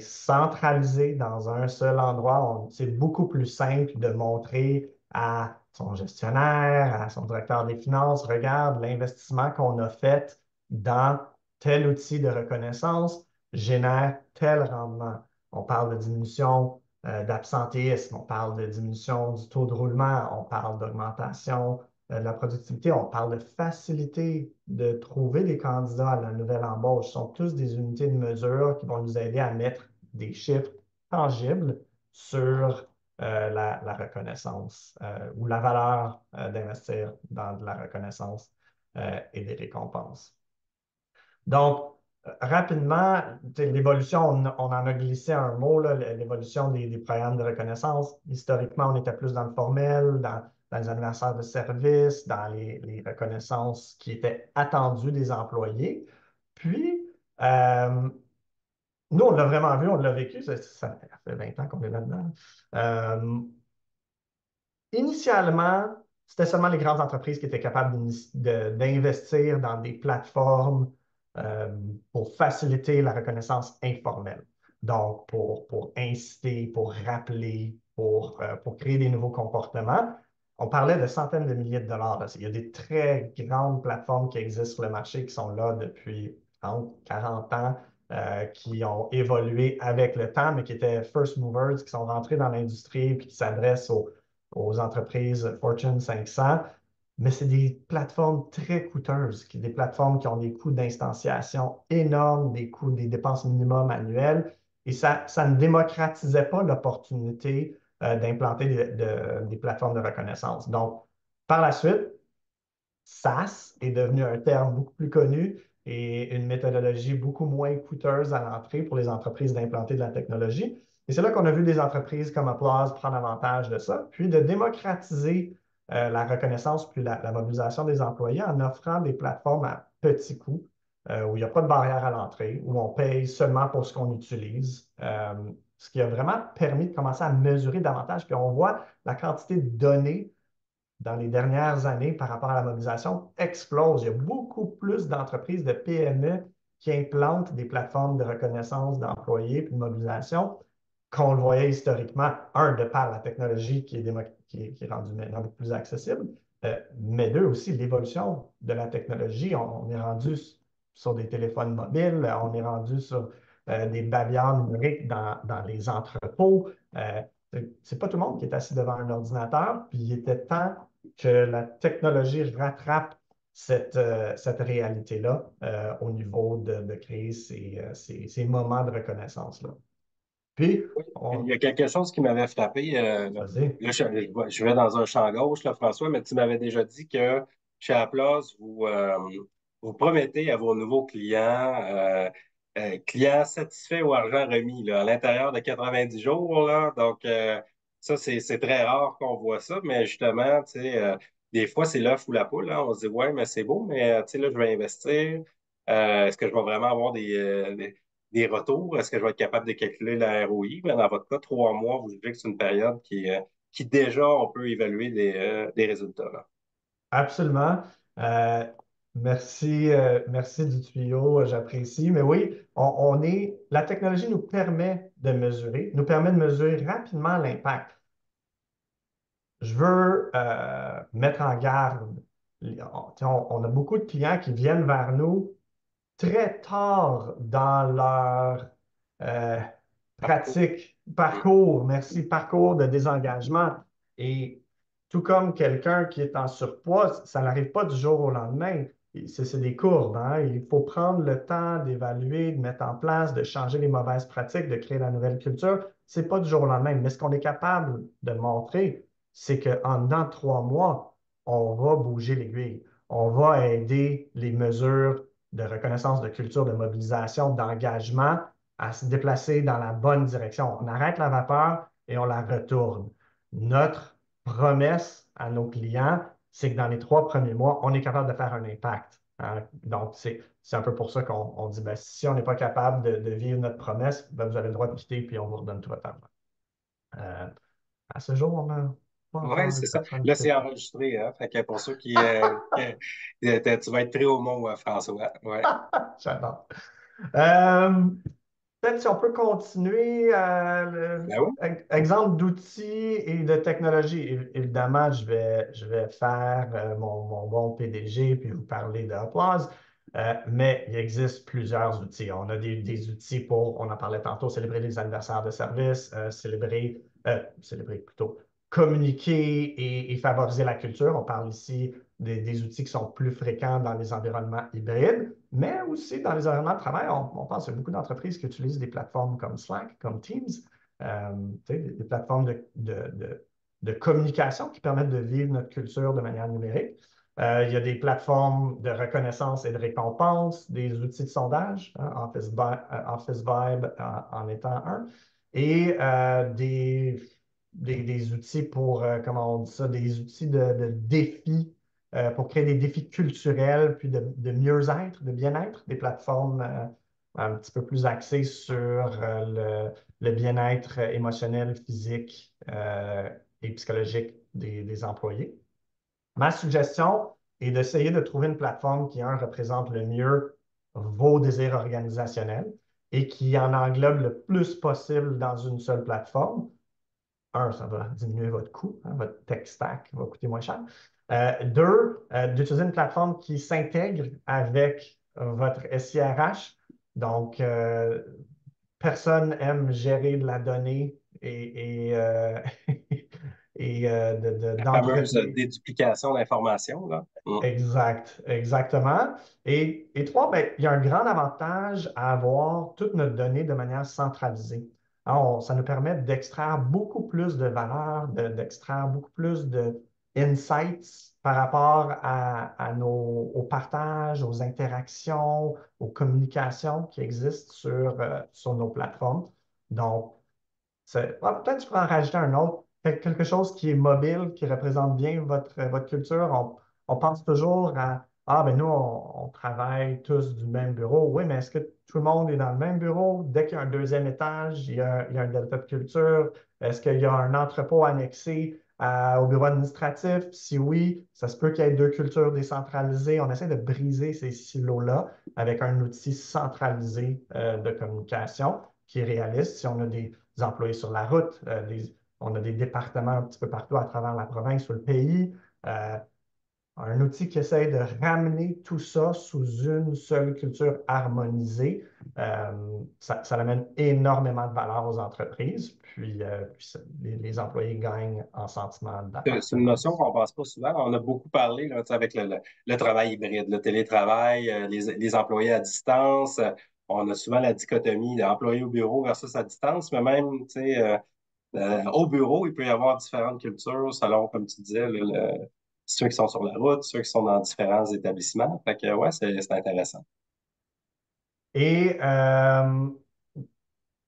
centralisée dans un seul endroit, c'est beaucoup plus simple de montrer à son gestionnaire, à son directeur des finances, regarde l'investissement qu'on a fait dans tel outil de reconnaissance génère tel rendement. On parle de diminution d'absentéisme, on parle de diminution du taux de roulement, on parle d'augmentation de la productivité, on parle de facilité de trouver des candidats à la nouvelle embauche. Ce sont tous des unités de mesure qui vont nous aider à mettre des chiffres tangibles sur la reconnaissance ou la valeur d'investir dans de la reconnaissance et des récompenses. Donc, rapidement, l'évolution, on en a glissé un mot, l'évolution des programmes de reconnaissance. Historiquement, on était plus dans le formel, dans les anniversaires de service, dans les reconnaissances qui étaient attendues des employés. Puis, nous, on l'a vraiment vu, on l'a vécu, ça fait 20 ans qu'on est là-dedans. Euh, Initialement, c'était seulement les grandes entreprises qui étaient capables d'investir dans des plateformes euh, pour faciliter la reconnaissance informelle. Donc, pour inciter, pour rappeler, pour créer des nouveaux comportements. On parlait de centaines de milliers de dollars, là. Il y a des très grandes plateformes qui existent sur le marché qui sont là depuis 30, 40 ans, qui ont évolué avec le temps, mais qui étaient first movers, qui sont rentrés dans l'industrie et qui s'adressent aux entreprises Fortune 500, mais c'est des plateformes très coûteuses, des plateformes qui ont des coûts d'instanciation énormes, des coûts, des dépenses minimum annuelles, et ça ne démocratisait pas l'opportunité d'implanter des plateformes de reconnaissance. Donc, par la suite, SaaS est devenu un terme beaucoup plus connu et une méthodologie beaucoup moins coûteuse à l'entrée pour les entreprises d'implanter de la technologie. Et c'est là qu'on a vu des entreprises comme Applause prendre avantage de ça, puis de démocratiser la reconnaissance puis la mobilisation des employés en offrant des plateformes à petits coûts où il n'y a pas de barrière à l'entrée, où on paye seulement pour ce qu'on utilise, ce qui a vraiment permis de commencer à mesurer davantage. Puis on voit la quantité de données dans les dernières années par rapport à la mobilisation explose. Il y a beaucoup plus d'entreprises, de PME qui implantent des plateformes de reconnaissance d'employés et de mobilisation qu'on le voyait historiquement, de par la technologie qui est rendue maintenant beaucoup plus accessible, mais deux, aussi l'évolution de la technologie. On est rendu sur des téléphones mobiles, on est rendu sur des babillards numériques dans les entrepôts. C'est pas tout le monde qui est assis devant un ordinateur, puis il était temps que la technologie rattrape cette réalité-là au niveau de créer ces moments de reconnaissance-là. Puis, Il y a quelque chose qui m'avait frappé. vas-y. Là, je vais dans un champ gauche, là, François, mais tu m'avais déjà dit que chez Applause, vous promettez à vos nouveaux clients, clients satisfaits ou argent remis, là, à l'intérieur de 90 jours. Là. Donc, ça, c'est très rare qu'on voit ça, mais justement, tu sais, des fois, c'est l'œuf ou la poule. Hein. On se dit, ouais, mais c'est beau, mais tu sais, là, je vais investir. Est-ce que je vais vraiment avoir des retours? Est-ce que je vais être capable de calculer la ROI? Ben, dans votre cas, 3 mois, vous jugez que c'est une période qui déjà, on peut évaluer des résultats. Là. Absolument. Euh, merci, merci du tuyau, j'apprécie. Mais oui, la technologie nous permet de mesurer rapidement l'impact. Je veux mettre en garde. On a beaucoup de clients qui viennent vers nous très tard dans leur euh, Parcours. Mm. parcours de désengagement. Et tout comme quelqu'un qui est en surpoids, ça n'arrive pas du jour au lendemain. C'est des courbes, hein. Il faut prendre le temps d'évaluer, de mettre en place, de changer les mauvaises pratiques, de créer la nouvelle culture. C'est pas du jour au lendemain. Mais ce qu'on est capable de montrer, c'est qu'en dedans de 3 mois, on va bouger l'aiguille. On va aider les mesures de reconnaissance, de culture, de mobilisation, d'engagement à se déplacer dans la bonne direction. On arrête la vapeur et on la retourne. Notre promesse à nos clients, c'est que dans les 3 premiers mois, on est capable de faire un impact. Hein? Donc, c'est un peu pour ça qu'on dit, ben, si on n'est pas capable de vivre notre promesse, ben, vous avez le droit de quitter, puis on vous redonne tout votre argent. Euh, à ce jour, on n'a pas Oui, encore eu c'est ça. personne Là, qui fait c'est ça. enregistré, hein? Fait que pour ceux tu vas être très au mot, François. Ouais. J'adore. Euh, Peut-être si on peut continuer, Ben oui. exemple d'outils et de technologies. Évidemment, je vais faire mon bon PDG puis vous parler d'Uploz, mais il existe plusieurs outils. On a des outils pour, on en parlait tantôt, célébrer les anniversaires de service, célébrer plutôt, communiquer et favoriser la culture. On parle ici des outils qui sont plus fréquents dans les environnements hybrides. Mais aussi, dans les environnements de travail, on pense qu'il y a beaucoup d'entreprises qui utilisent des plateformes comme Slack, comme Teams, des plateformes de communication qui permettent de vivre notre culture de manière numérique. Il y a des plateformes de reconnaissance et de récompense, des outils de sondage, hein, Office Vibe en étant un, et des outils pour, comment on dit ça, des outils de défis pour créer des défis culturels, puis de mieux-être, de bien-être, des plateformes un petit peu plus axées sur le bien-être émotionnel, physique et psychologique des employés. Ma suggestion est d'essayer de trouver une plateforme qui, représente le mieux vos désirs organisationnels et qui en englobe le plus possible dans une seule plateforme. Ça va diminuer votre coût, hein, votre tech stack va coûter moins cher. Deux, d'utiliser une plateforme qui s'intègre avec votre SIRH. Donc, personne aime gérer de la donnée La fameuse d'entretenir. déduplication d'informations, là. Mm. Exact, exactement. Et trois, ben, il y a un grand avantage à avoir toutes nos données de manière centralisée. Alors, ça nous permet d'extraire beaucoup plus de valeur, d'extraire beaucoup plus de insights par rapport au partage, aux interactions, aux communications qui existent sur nos plateformes. Donc, peut-être tu pourrais en rajouter un autre, quelque chose qui est mobile, qui représente bien votre culture. On pense toujours Ah, ben nous, on travaille tous du même bureau. Oui, mais est-ce que tout le monde est dans le même bureau? Dès qu'il y a un deuxième étage, il y a un delta de culture. Est-ce qu'il y a un entrepôt annexé au bureau administratif? Si oui, ça se peut qu'il y ait deux cultures décentralisées. On essaie de briser ces silos-là avec un outil centralisé de communication qui est réaliste. Si on a des employés sur la route, on a des départements un petit peu partout à travers la province ou le pays. euh, un outil qui essaie de ramener tout ça sous une seule culture harmonisée. Ça amène énormément de valeur aux entreprises, puis les employés gagnent en sentiment C'est une notion d'appartenance. qu'on passe pas souvent. On a beaucoup parlé là, tu sais, avec le travail hybride, le télétravail, les employés à distance. On a souvent la dichotomie d'employés au bureau versus à distance, mais même tu sais, au bureau, il peut y avoir différentes cultures selon, comme tu disais, ceux qui sont sur la route, ceux qui sont dans différents établissements. Fait que ouais, c'est intéressant. Et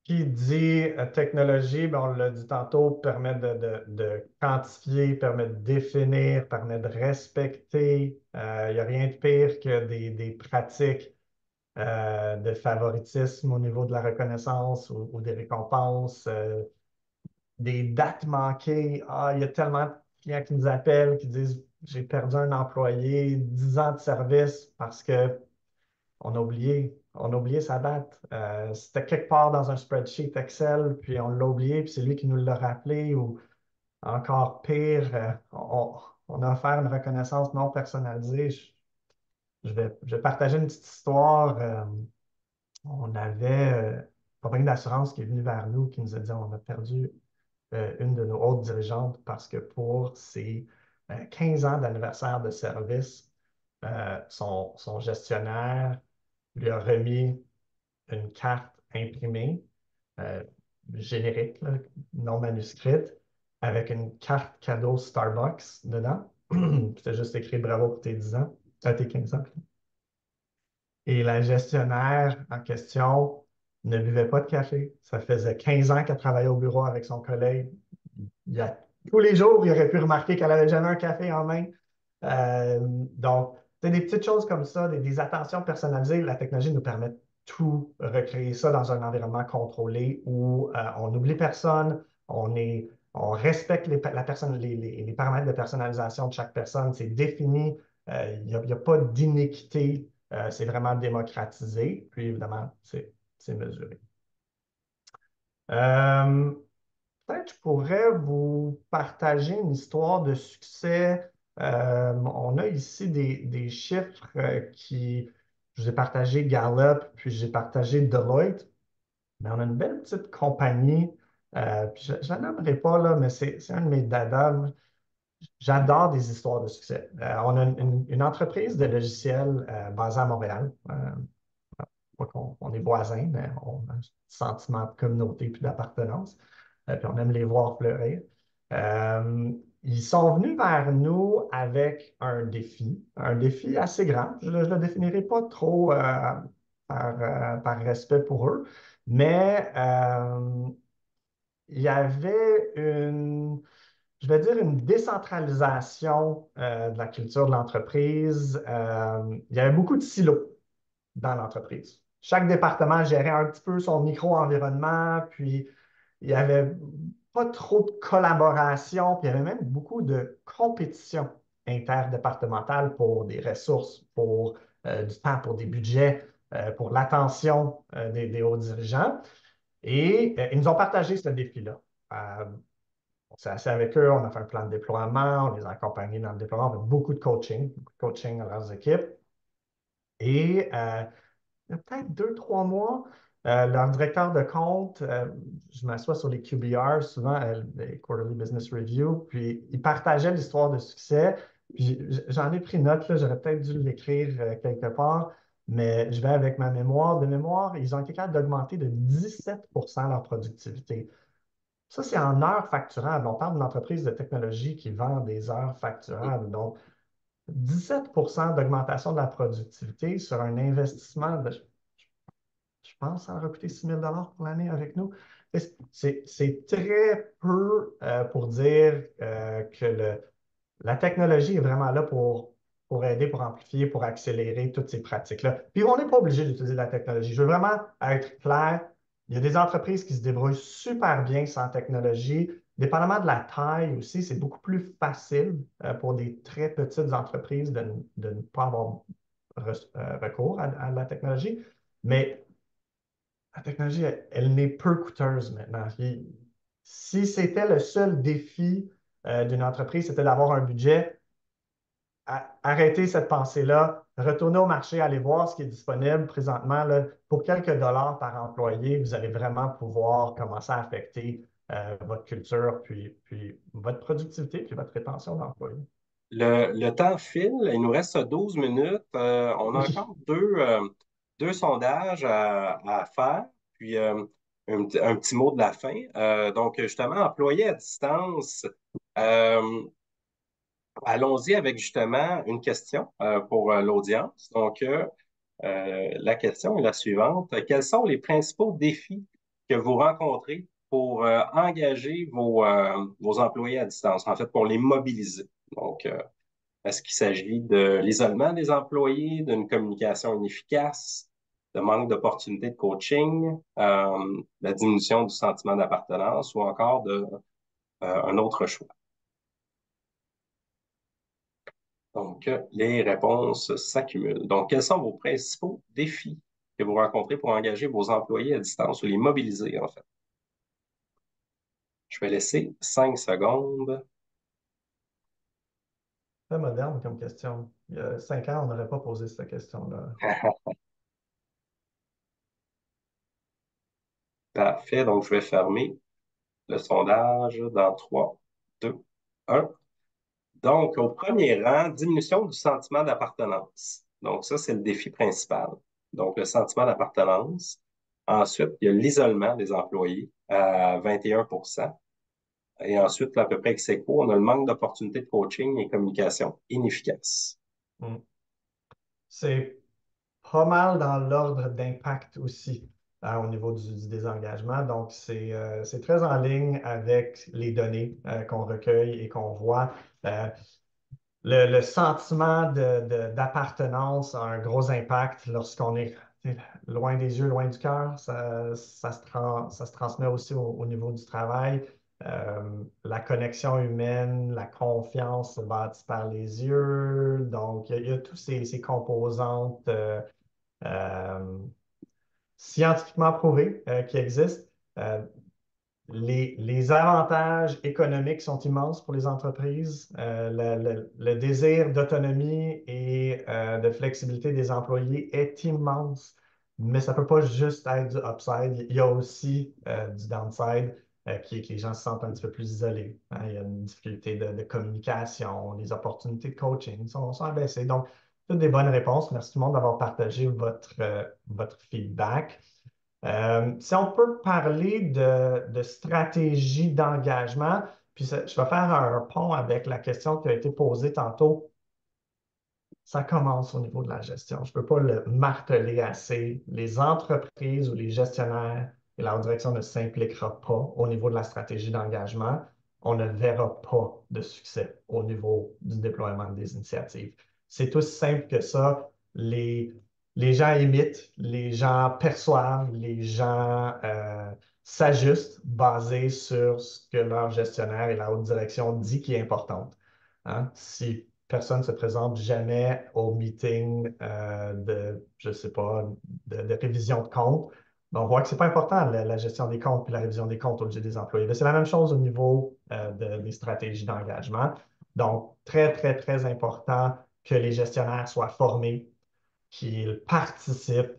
qui dit technologie, ben, on l'a dit tantôt, permet de quantifier, permet de définir, permet de respecter. Il n'y a rien de pire que des pratiques de favoritisme au niveau de la reconnaissance ou des récompenses, des dates manquées. Ah, il y a tellement de clients qui nous appellent, qui disent, j'ai perdu un employé, 10 ans de service parce que on a oublié sa date. C'était quelque part dans un spreadsheet Excel, puis on l'a oublié, puis c'est lui qui nous l'a rappelé, ou encore pire, on a offert une reconnaissance non personnalisée. Je vais partager une petite histoire. On avait une compagnie d'assurance qui est venue vers nous, qui nous a dit on a perdu une de nos hautes dirigeantes parce que pour ses 15 ans d'anniversaire de service, son gestionnaire lui a remis une carte imprimée, euh, générique, là, non manuscrite, avec une carte cadeau Starbucks dedans. C'était juste écrit bravo pour tes 10 ans, tes 15 ans. Et la gestionnaire en question ne buvait pas de café. Ça faisait 15 ans qu'elle travaillait au bureau avec son collègue. Tous les jours, il aurait pu remarquer qu'elle n'avait jamais un café en main. Donc, c'est des petites choses comme ça, des attentions personnalisées. La technologie nous permet de tout recréer ça dans un environnement contrôlé où on n'oublie personne, on respecte la personne, les paramètres de personnalisation de chaque personne, c'est défini, il n'y a pas d'inéquité, c'est vraiment démocratisé, puis évidemment, c'est mesuré. Euh, Peut-être je pourrais vous partager une histoire de succès. On a ici des chiffres je vous ai partagé Gallup, puis j'ai partagé Deloitte, mais on a une belle petite compagnie. Puis je ne la nommerai pas, là, mais c'est un de mes dadas. J'adore des histoires de succès. On a une entreprise de logiciels basée à Montréal. Pas qu'on est voisins, mais on a un sentiment de communauté puis d'appartenance. Puis on aime les voir fleurir. Euh, Ils sont venus vers nous avec un défi assez grand. Je ne le définirai pas trop par respect pour eux, mais il y avait je vais dire, une décentralisation de la culture de l'entreprise. Il y avait beaucoup de silos dans l'entreprise. Chaque département gérait un petit peu son micro-environnement, puis il n'y avait pas trop de collaboration, puis il y avait même beaucoup de compétition interdépartementale pour des ressources, pour du temps, pour des budgets, pour l'attention des hauts dirigeants. Et ils nous ont partagé ce défi-là. On s'est assis avec eux, on a fait un plan de déploiement, on les a accompagnés dans le déploiement, on a fait beaucoup de coaching à leurs équipes. Et il y a peut-être 2, 3 mois, leur directeur de compte, je m'assois sur les QBR, souvent les Quarterly Business Review, puis il partageait l'histoire de succès. Puis j'en ai pris note, là, j'aurais peut-être dû l'écrire quelque part, mais je vais avec ma mémoire. De mémoire, ils ont été capables d'augmenter de 17% leur productivité. Ça, c'est en heures facturables. On parle d'une entreprise de technologie qui vend des heures facturables. Donc, 17% d'augmentation de la productivité sur un investissement de, je pense, ça aurait coûté 6 000 pour l'année avec nous. C'est très peu pour dire que la technologie est vraiment là pour pour aider, pour amplifier, pour accélérer toutes ces pratiques-là. Puis on n'est pas obligé d'utiliser la technologie. Je veux vraiment être clair. Il y a des entreprises qui se débrouillent super bien sans technologie. Dépendamment de la taille aussi, c'est beaucoup plus facile pour des très petites entreprises de ne pas avoir recours à la technologie. Mais la technologie, elle n'est peu coûteuse maintenant. Si c'était le seul défi d'une entreprise, c'était d'avoir un budget, arrêtez cette pensée-là, retournez au marché, allez voir ce qui est disponible présentement. Là, pour quelques dollars par employé, vous allez vraiment pouvoir commencer à affecter votre culture, puis votre productivité, puis votre rétention d'employés. Le temps file, il nous reste 12 minutes. On a Oui. encore deux sondages à faire, puis un petit mot de la fin. Donc, justement, employé à distance, euh, allons-y avec justement une question pour l'audience. Donc, la question est la suivante. Quels sont les principaux défis que vous rencontrez pour engager vos employés à distance, en fait, pour les mobiliser? Donc, est-ce qu'il s'agit de l'isolement des employés, d'une communication inefficace, de manque d'opportunités de coaching, la diminution du sentiment d'appartenance ou encore un autre choix? Donc, les réponses s'accumulent. Donc, quels sont vos principaux défis que vous rencontrez pour engager vos employés à distance ou les mobiliser, en fait? Je vais laisser 5 secondes. Très moderne comme question. Il y a 5 ans, on n'aurait pas posé cette question-là. Parfait. Donc, je vais fermer le sondage dans 3, 2, 1. Donc, au premier rang, diminution du sentiment d'appartenance. Donc, ça, c'est le défi principal. Donc, le sentiment d'appartenance. Ensuite, il y a l'isolement des employés à 21%. Et ensuite, à peu près ex aequo, on a le manque d'opportunités de coaching et communication inefficace. Mm. C'est pas mal dans l'ordre d'impact aussi au niveau du désengagement. Donc, c'est très en ligne avec les données qu'on recueille et qu'on voit. Euh, le sentiment d'appartenance a un gros impact lorsqu'on est loin des yeux, loin du cœur. Ça se transmet aussi au niveau du travail. La connexion humaine, la confiance se bâtit par les yeux. Donc, il y a tous ces composantes euh, scientifiquement prouvées qui existent. Euh, les avantages économiques sont immenses pour les entreprises. Le désir d'autonomie et de flexibilité des employés est immense, mais ça ne peut pas juste être du upside. Il y a aussi du downside qui est que les gens se sentent un petit peu plus isolés, hein. Il y a une difficulté de communication, les opportunités de coaching sont abaissées. Donc, toutes des bonnes réponses. Merci tout le monde d'avoir partagé votre feedback. Si on peut parler de stratégie d'engagement, puis je vais faire un pont avec la question qui a été posée tantôt. Ça commence au niveau de la gestion. Je ne peux pas le marteler assez. Les entreprises ou les gestionnaires et la haute direction ne s'impliquera pas au niveau de la stratégie d'engagement. On ne verra pas de succès au niveau du déploiement des initiatives. C'est aussi simple que ça. Les gens imitent, les gens perçoivent, les gens s'ajustent basé sur ce que leur gestionnaire et la haute direction dit qui est important. Hein? Si personne ne se présente jamais au meeting je ne sais pas, de révision de compte, ben, on voit que ce n'est pas important, la gestion des comptes et la révision des comptes au budget des employés. C'est la même chose au niveau des stratégies d'engagement. Donc, très, très, très important que les gestionnaires soient formés, qu'ils participent,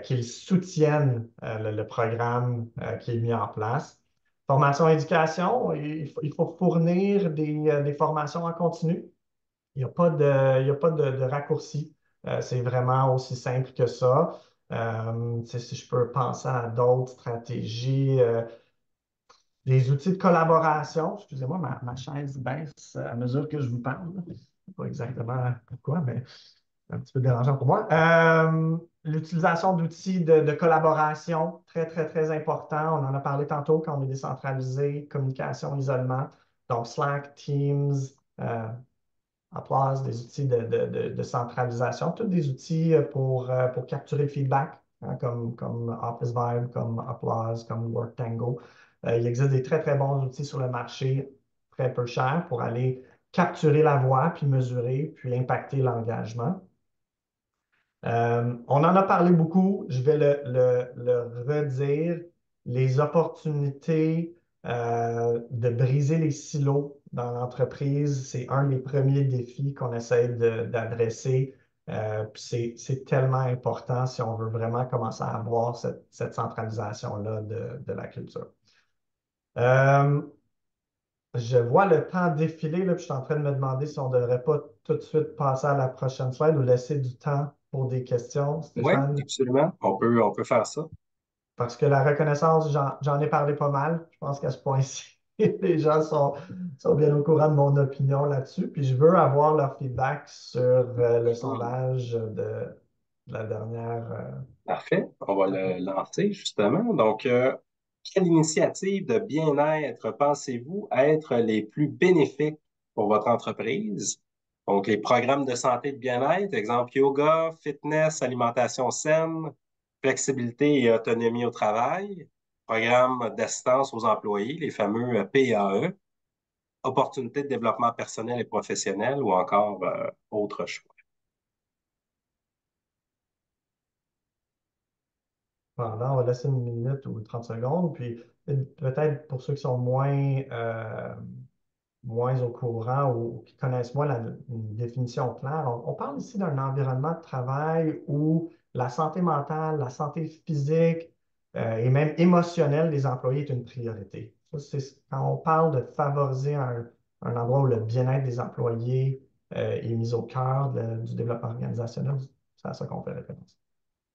qu'ils soutiennent le programme qui est mis en place. Formation et éducation, il faut fournir des formations en continu. Il n'y a pas de raccourci. C'est vraiment aussi simple que ça. Si je peux penser à d'autres stratégies, des outils de collaboration. Excusez-moi, ma chaise baisse à mesure que je vous parle. Je ne sais pas exactement pourquoi, mais c'est un petit peu dérangeant pour moi. L'utilisation d'outils de collaboration, très, très, très important. On en a parlé tantôt quand on est décentralisé, communication, isolement. Donc, Slack, Teams, Applause, des outils de centralisation, tous des outils pour capturer le feedback, hein, comme Office Vibe, comme Applause, comme Worktango. Il existe des très, très bons outils sur le marché, très peu chers, pour aller capturer la voix, puis mesurer, puis impacter l'engagement. On en a parlé beaucoup, je vais le redire. Les opportunités de briser les silos dans l'entreprise, c'est un des premiers défis qu'on essaie d'adresser. Puis c'est tellement important si on veut vraiment commencer à avoir cette centralisation-là de la culture. Euh, je vois le temps défiler, là, puis je suis en train de me demander si on ne devrait pas tout de suite passer à la prochaine slide ou laisser du temps pour des questions, Oui, Stéphane, absolument. On peut faire ça. parce que la reconnaissance, j'en ai parlé pas mal. Je pense qu'à ce point-ci, les gens sont bien au courant de mon opinion là-dessus. Puis je veux avoir leur feedback sur le Mhm. sondage de la dernière. Parfait. On va le lancer justement. Donc, quelle initiative de bien-être pensez-vous être les plus bénéfiques pour votre entreprise? Donc, les programmes de santé et de bien-être, exemple yoga, fitness, alimentation saine, flexibilité et autonomie au travail, programme d'assistance aux employés, les fameux PAE, opportunités de développement personnel et professionnel ou encore autre choix. Pendant, on va laisser une minute ou 30 secondes. Puis peut-être pour ceux qui sont moins au courant ou qui connaissent moins une définition claire. On parle ici d'un environnement de travail où la santé mentale, la santé physique et même émotionnelle des employés est une priorité. Ça, c'est quand on parle de favoriser un endroit où le bien-être des employés est mis au cœur du développement organisationnel, c'est à ça qu'on fait référence.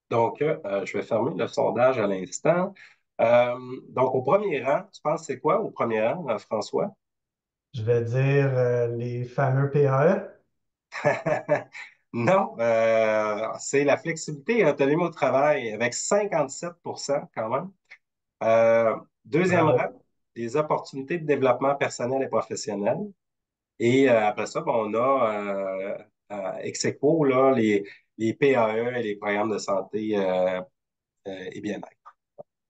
Donc, je vais fermer le sondage à l'instant. Euh, donc, au premier rang, tu penses c'est quoi au premier rang, François? Je vais dire les fameux PAE. Non, c'est la flexibilité et l'autonomie au travail avec 57% quand même. Deuxième rang, Bravo. les opportunités de développement personnel et professionnel. Et après ça, ben, on a ex aequo, là, les PAE et les programmes de santé et bien-être.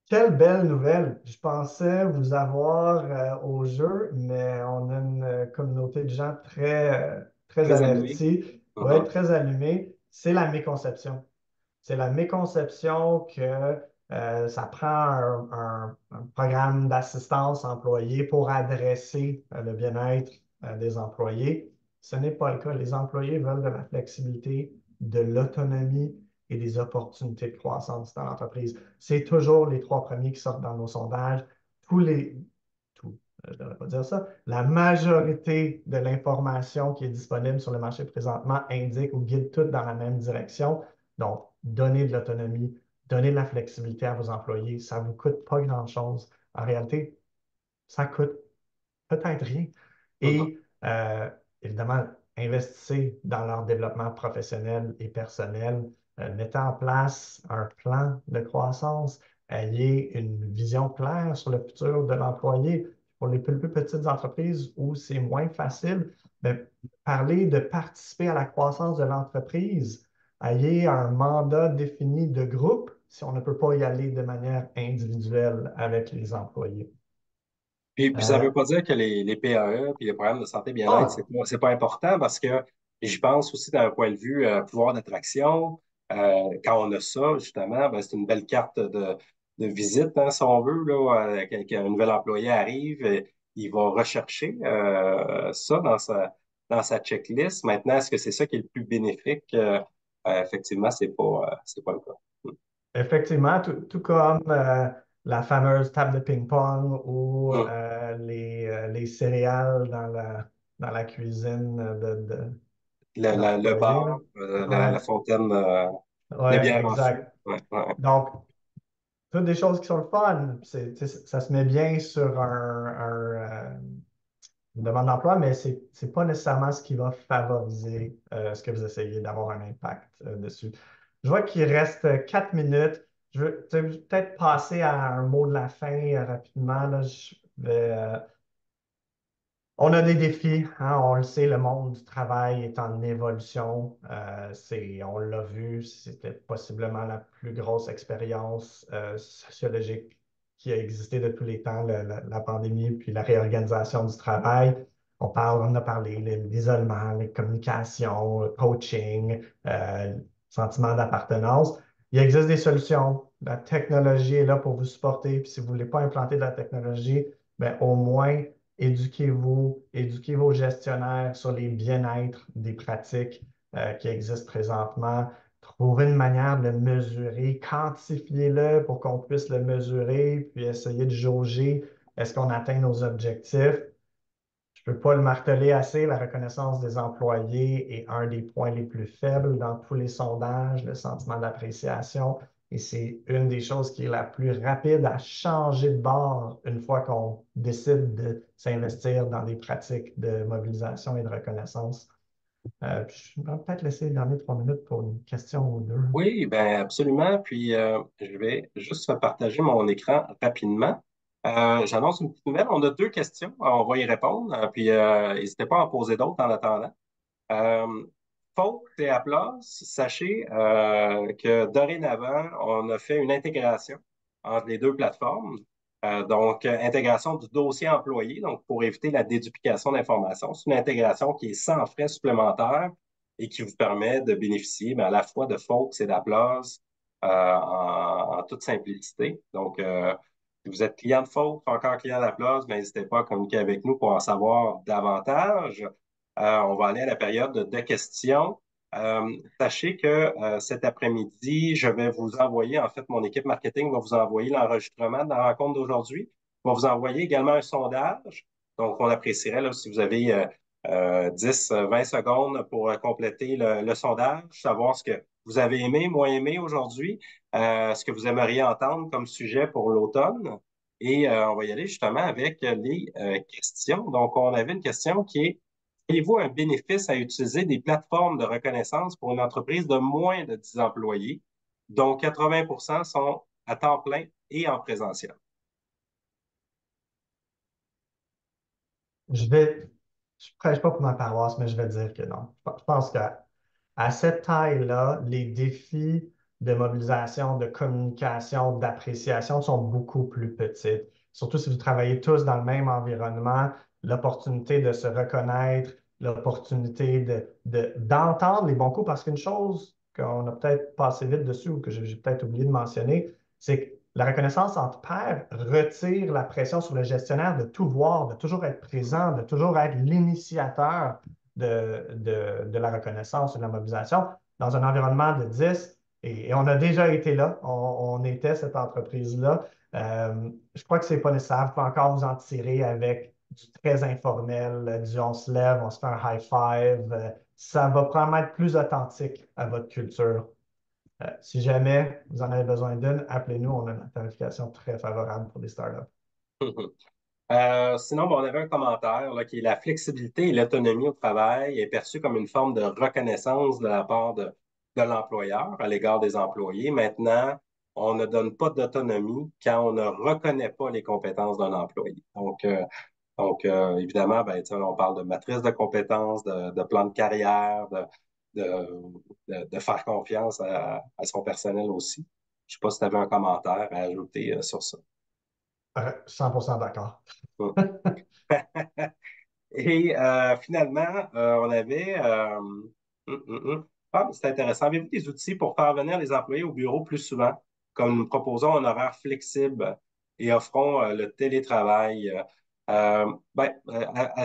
Quelle belle nouvelle! Je pensais vous avoir au jeu, mais on a une communauté de gens très Très allumé. avertis, ouais, Mhm. très allumés. C'est la méconception. C'est la méconception que ça prend un programme d'assistance employée pour adresser le bien-être des employés. Ce n'est pas le cas. Les employés veulent de la flexibilité, de l'autonomie et des opportunités de croissance dans l'entreprise. C'est toujours les trois premiers qui sortent dans nos sondages. Tous les, tout, je ne devrais pas dire ça, la majorité de l'information qui est disponible sur le marché présentement indique ou guide tout dans la même direction. Donc, donnez de l'autonomie, donnez de la flexibilité à vos employés. Ça ne vous coûte pas grand-chose. En réalité, ça coûte peut-être rien. Mhm. Et évidemment, investissez dans leur développement professionnel et personnel. Mettez en place un plan de croissance. Ayez une vision claire sur le futur de l'employé. Pour les plus petites entreprises où c'est moins facile, ben, parlez de participer à la croissance de l'entreprise. Ayez un mandat défini de groupe si on ne peut pas y aller de manière individuelle avec les employés. Puis ça ne Euh, veut pas dire que les PAE puis les programmes de santé bien-être, ah, c'est pas important parce que j'y pense aussi d'un point de vue pouvoir d'attraction. Quand on a ça, justement, ben, c'est une belle carte de visite, hein, si on veut, là, qu'un nouvel employé arrive, il va rechercher ça dans sa checklist. Maintenant, est-ce que c'est ça qui est le plus bénéfique? Effectivement, c'est pas le cas. effectivement, tout comme la fameuse table de ping-pong ou Mm. les céréales dans la cuisine Le d'employés, là. bar, la Ouais, fontaine de ouais, bière en fût. exact. Ouais, ouais. Donc, toutes des choses qui sont le fun. Ça se met bien sur une demande d'emploi, mais ce n'est pas nécessairement ce qui va favoriser ce que vous essayez d'avoir un impact dessus. Je vois qu'il reste 4 minutes. Je veux peut-être passer à un mot de la fin rapidement. Là. On a des défis, hein, on le sait, le monde du travail est en évolution. On l'a vu, c'était possiblement la plus grosse expérience sociologique qui a existé de tous les temps, la pandémie, puis la réorganisation du travail. On a parlé l'isolement, les communications, le coaching, le sentiment d'appartenance. Il existe des solutions. La technologie est là pour vous supporter. Puis si vous ne voulez pas implanter de la technologie, ben, au moins éduquez-vous, éduquez vos gestionnaires sur les bien-être des pratiques qui existent présentement. Trouvez une manière de le mesurer, quantifiez-le pour qu'on puisse le mesurer, puis essayer de jauger est-ce qu'on atteint nos objectifs. Je ne peux pas le marteler assez, la reconnaissance des employés est un des points les plus faibles dans tous les sondages, le sentiment d'appréciation. Et c'est une des choses qui est la plus rapide à changer de bord une fois qu'on décide de s'investir dans des pratiques de mobilisation et de reconnaissance. Je vais peut-être laisser les dernières 3 minutes pour une question ou deux. Oui, ben absolument. Puis je vais juste partager mon écran rapidement. J'annonce une petite nouvelle. On a deux questions. On va y répondre. Puis n'hésitez pas à en poser d'autres en attendant. Euh, Faute et Aplos, sachez que dorénavant, on a fait une intégration entre les deux plateformes. Intégration du dossier employé, donc pour éviter la déduplication d'informations. C'est une intégration qui est sans frais supplémentaires et qui vous permet de bénéficier à la fois de Folks et d'Aplos en toute simplicité. Si vous êtes client de Folks, encore client d'Aplos, n'hésitez pas à communiquer avec nous pour en savoir davantage. On va aller à la période de questions. Sachez que cet après-midi, je vais vous envoyer, en fait, mon équipe marketing va vous envoyer l'enregistrement de la rencontre d'aujourd'hui. On va vous envoyer également un sondage. Donc, on apprécierait là, si vous avez 10, 20 secondes pour compléter le sondage, savoir ce que vous avez aimé, moins aimé aujourd'hui, ce que vous aimeriez entendre comme sujet pour l'automne. Et on va y aller justement avec les questions. Donc, on avait une question qui est voyez-vous un bénéfice à utiliser des plateformes de reconnaissance pour une entreprise de moins de 10 employés, dont 80 sont à temps plein et en présentiel? Je vais, je ne prêche pas pour ma paroisse, mais je vais dire que non. Je pense qu'à cette taille-là, les défis de mobilisation, de communication, d'appréciation sont beaucoup plus petits. Surtout si vous travaillez tous dans le même environnement, l'opportunité de se reconnaître, l'opportunité d'entendre les bons coups, parce qu'une chose qu'on a peut-être passé vite dessus ou que j'ai peut-être oublié de mentionner, c'est que la reconnaissance entre pairs retire la pression sur le gestionnaire de tout voir, de toujours être présent, de toujours être l'initiateur de la reconnaissance et de la mobilisation dans un environnement de 10. Et on a déjà été là, on était cette entreprise-là. Je crois que ce n'est pas nécessaire. Vous pouvez encore vous en tirer avec du très informel, du on se lève, on se fait un high five. Ça va probablement être plus authentique à votre culture. Si jamais vous en avez besoin d'une, appelez-nous. On a une tarification très favorable pour les startups. Sinon, on avait un commentaire là, qui est la flexibilité et l'autonomie au travail est perçue comme une forme de reconnaissance de la part de l'employeur à l'égard des employés. Maintenant, on ne donne pas d'autonomie quand on ne reconnaît pas les compétences d'un employé. Évidemment, on parle de matrice de compétences, de plan de carrière, de faire confiance à son personnel aussi. Je ne sais pas si tu avais un commentaire à ajouter sur ça. 100% d'accord. Et finalement, on avait... Ah, c'est intéressant. Avez-vous des outils pour faire venir les employés au bureau plus souvent, comme nous proposons un horaire flexible et offrons le télétravail? À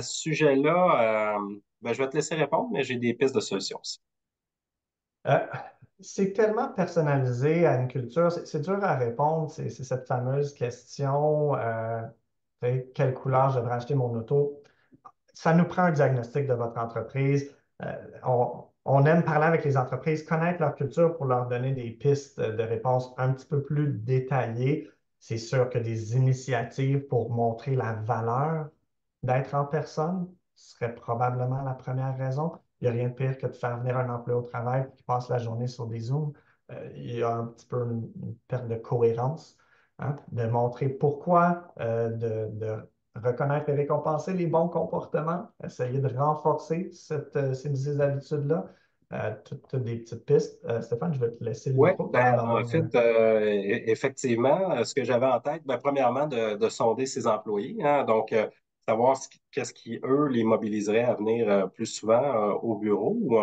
ce sujet-là, je vais te laisser répondre, mais j'ai des pistes de solutions aussi. Euh, c'est tellement personnalisé à une culture, c'est dur à répondre. C'est cette fameuse question, quelle couleur je devrais acheter mon auto? Ça nous prend un diagnostic de votre entreprise. On aime parler avec les entreprises, connaître leur culture pour leur donner des pistes de réponse un petit peu plus détaillées. C'est sûr que des initiatives pour montrer la valeur d'être en personne serait probablement la première raison. Il n'y a rien de pire que de faire venir un employé au travail qui passe la journée sur des Zooms. Il y a un petit peu une perte de cohérence, hein, de montrer pourquoi, reconnaître et récompenser les bons comportements, essayer de renforcer ces habitudes-là. Toutes des petites pistes. Stéphane, je vais te laisser le Oui, micro. Tu ben, sembles en avoir fait, effectivement, ce que j'avais en tête, ben, premièrement, de sonder ses employés, hein, donc savoir qu'est-ce qui, eux, les mobiliserait à venir plus souvent au bureau, ou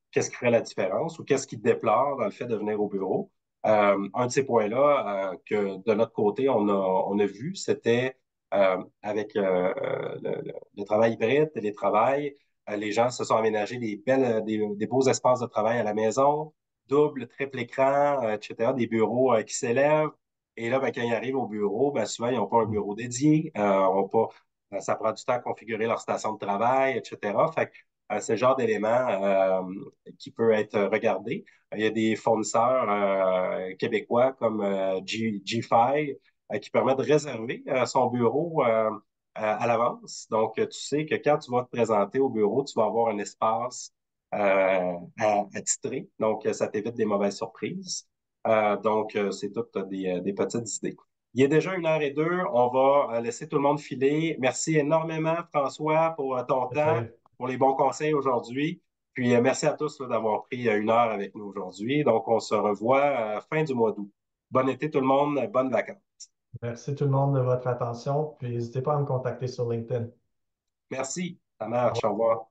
qu'est-ce qui ferait la différence, ou qu'est-ce qui déplore dans le fait de venir au bureau. Un de ces points-là que de notre côté, on a vu, c'était avec le travail hybride, télétravail, les gens se sont aménagés des beaux espaces de travail à la maison, double, triple écran, etc., des bureaux qui s'élèvent. Et là, ben, quand ils arrivent au bureau, ben, souvent, ils n'ont pas un bureau dédié, ont pas, ça prend du temps à configurer leur station de travail, etc. Fait que, c'est le genre d'élément qui peut être regardé. Il y a des fournisseurs québécois comme G5 qui permettent de réserver son bureau à l'avance. Donc, tu sais que quand tu vas te présenter au bureau, tu vas avoir un espace à titrer. Donc, ça t'évite des mauvaises surprises. Donc, c'est toutes des petites idées. Il est déjà 1h02. On va laisser tout le monde filer. Merci énormément, François, pour ton temps, plaisir. pour les bons conseils aujourd'hui. Puis, merci à tous là, d'avoir pris 1 heure avec nous aujourd'hui. Donc, on se revoit fin du mois d'août. Bon été, tout le monde. Bonnes vacances. Merci tout le monde de votre attention. Puis n'hésitez pas à me contacter sur LinkedIn. Merci. Ça Au marche. revoir. Au revoir.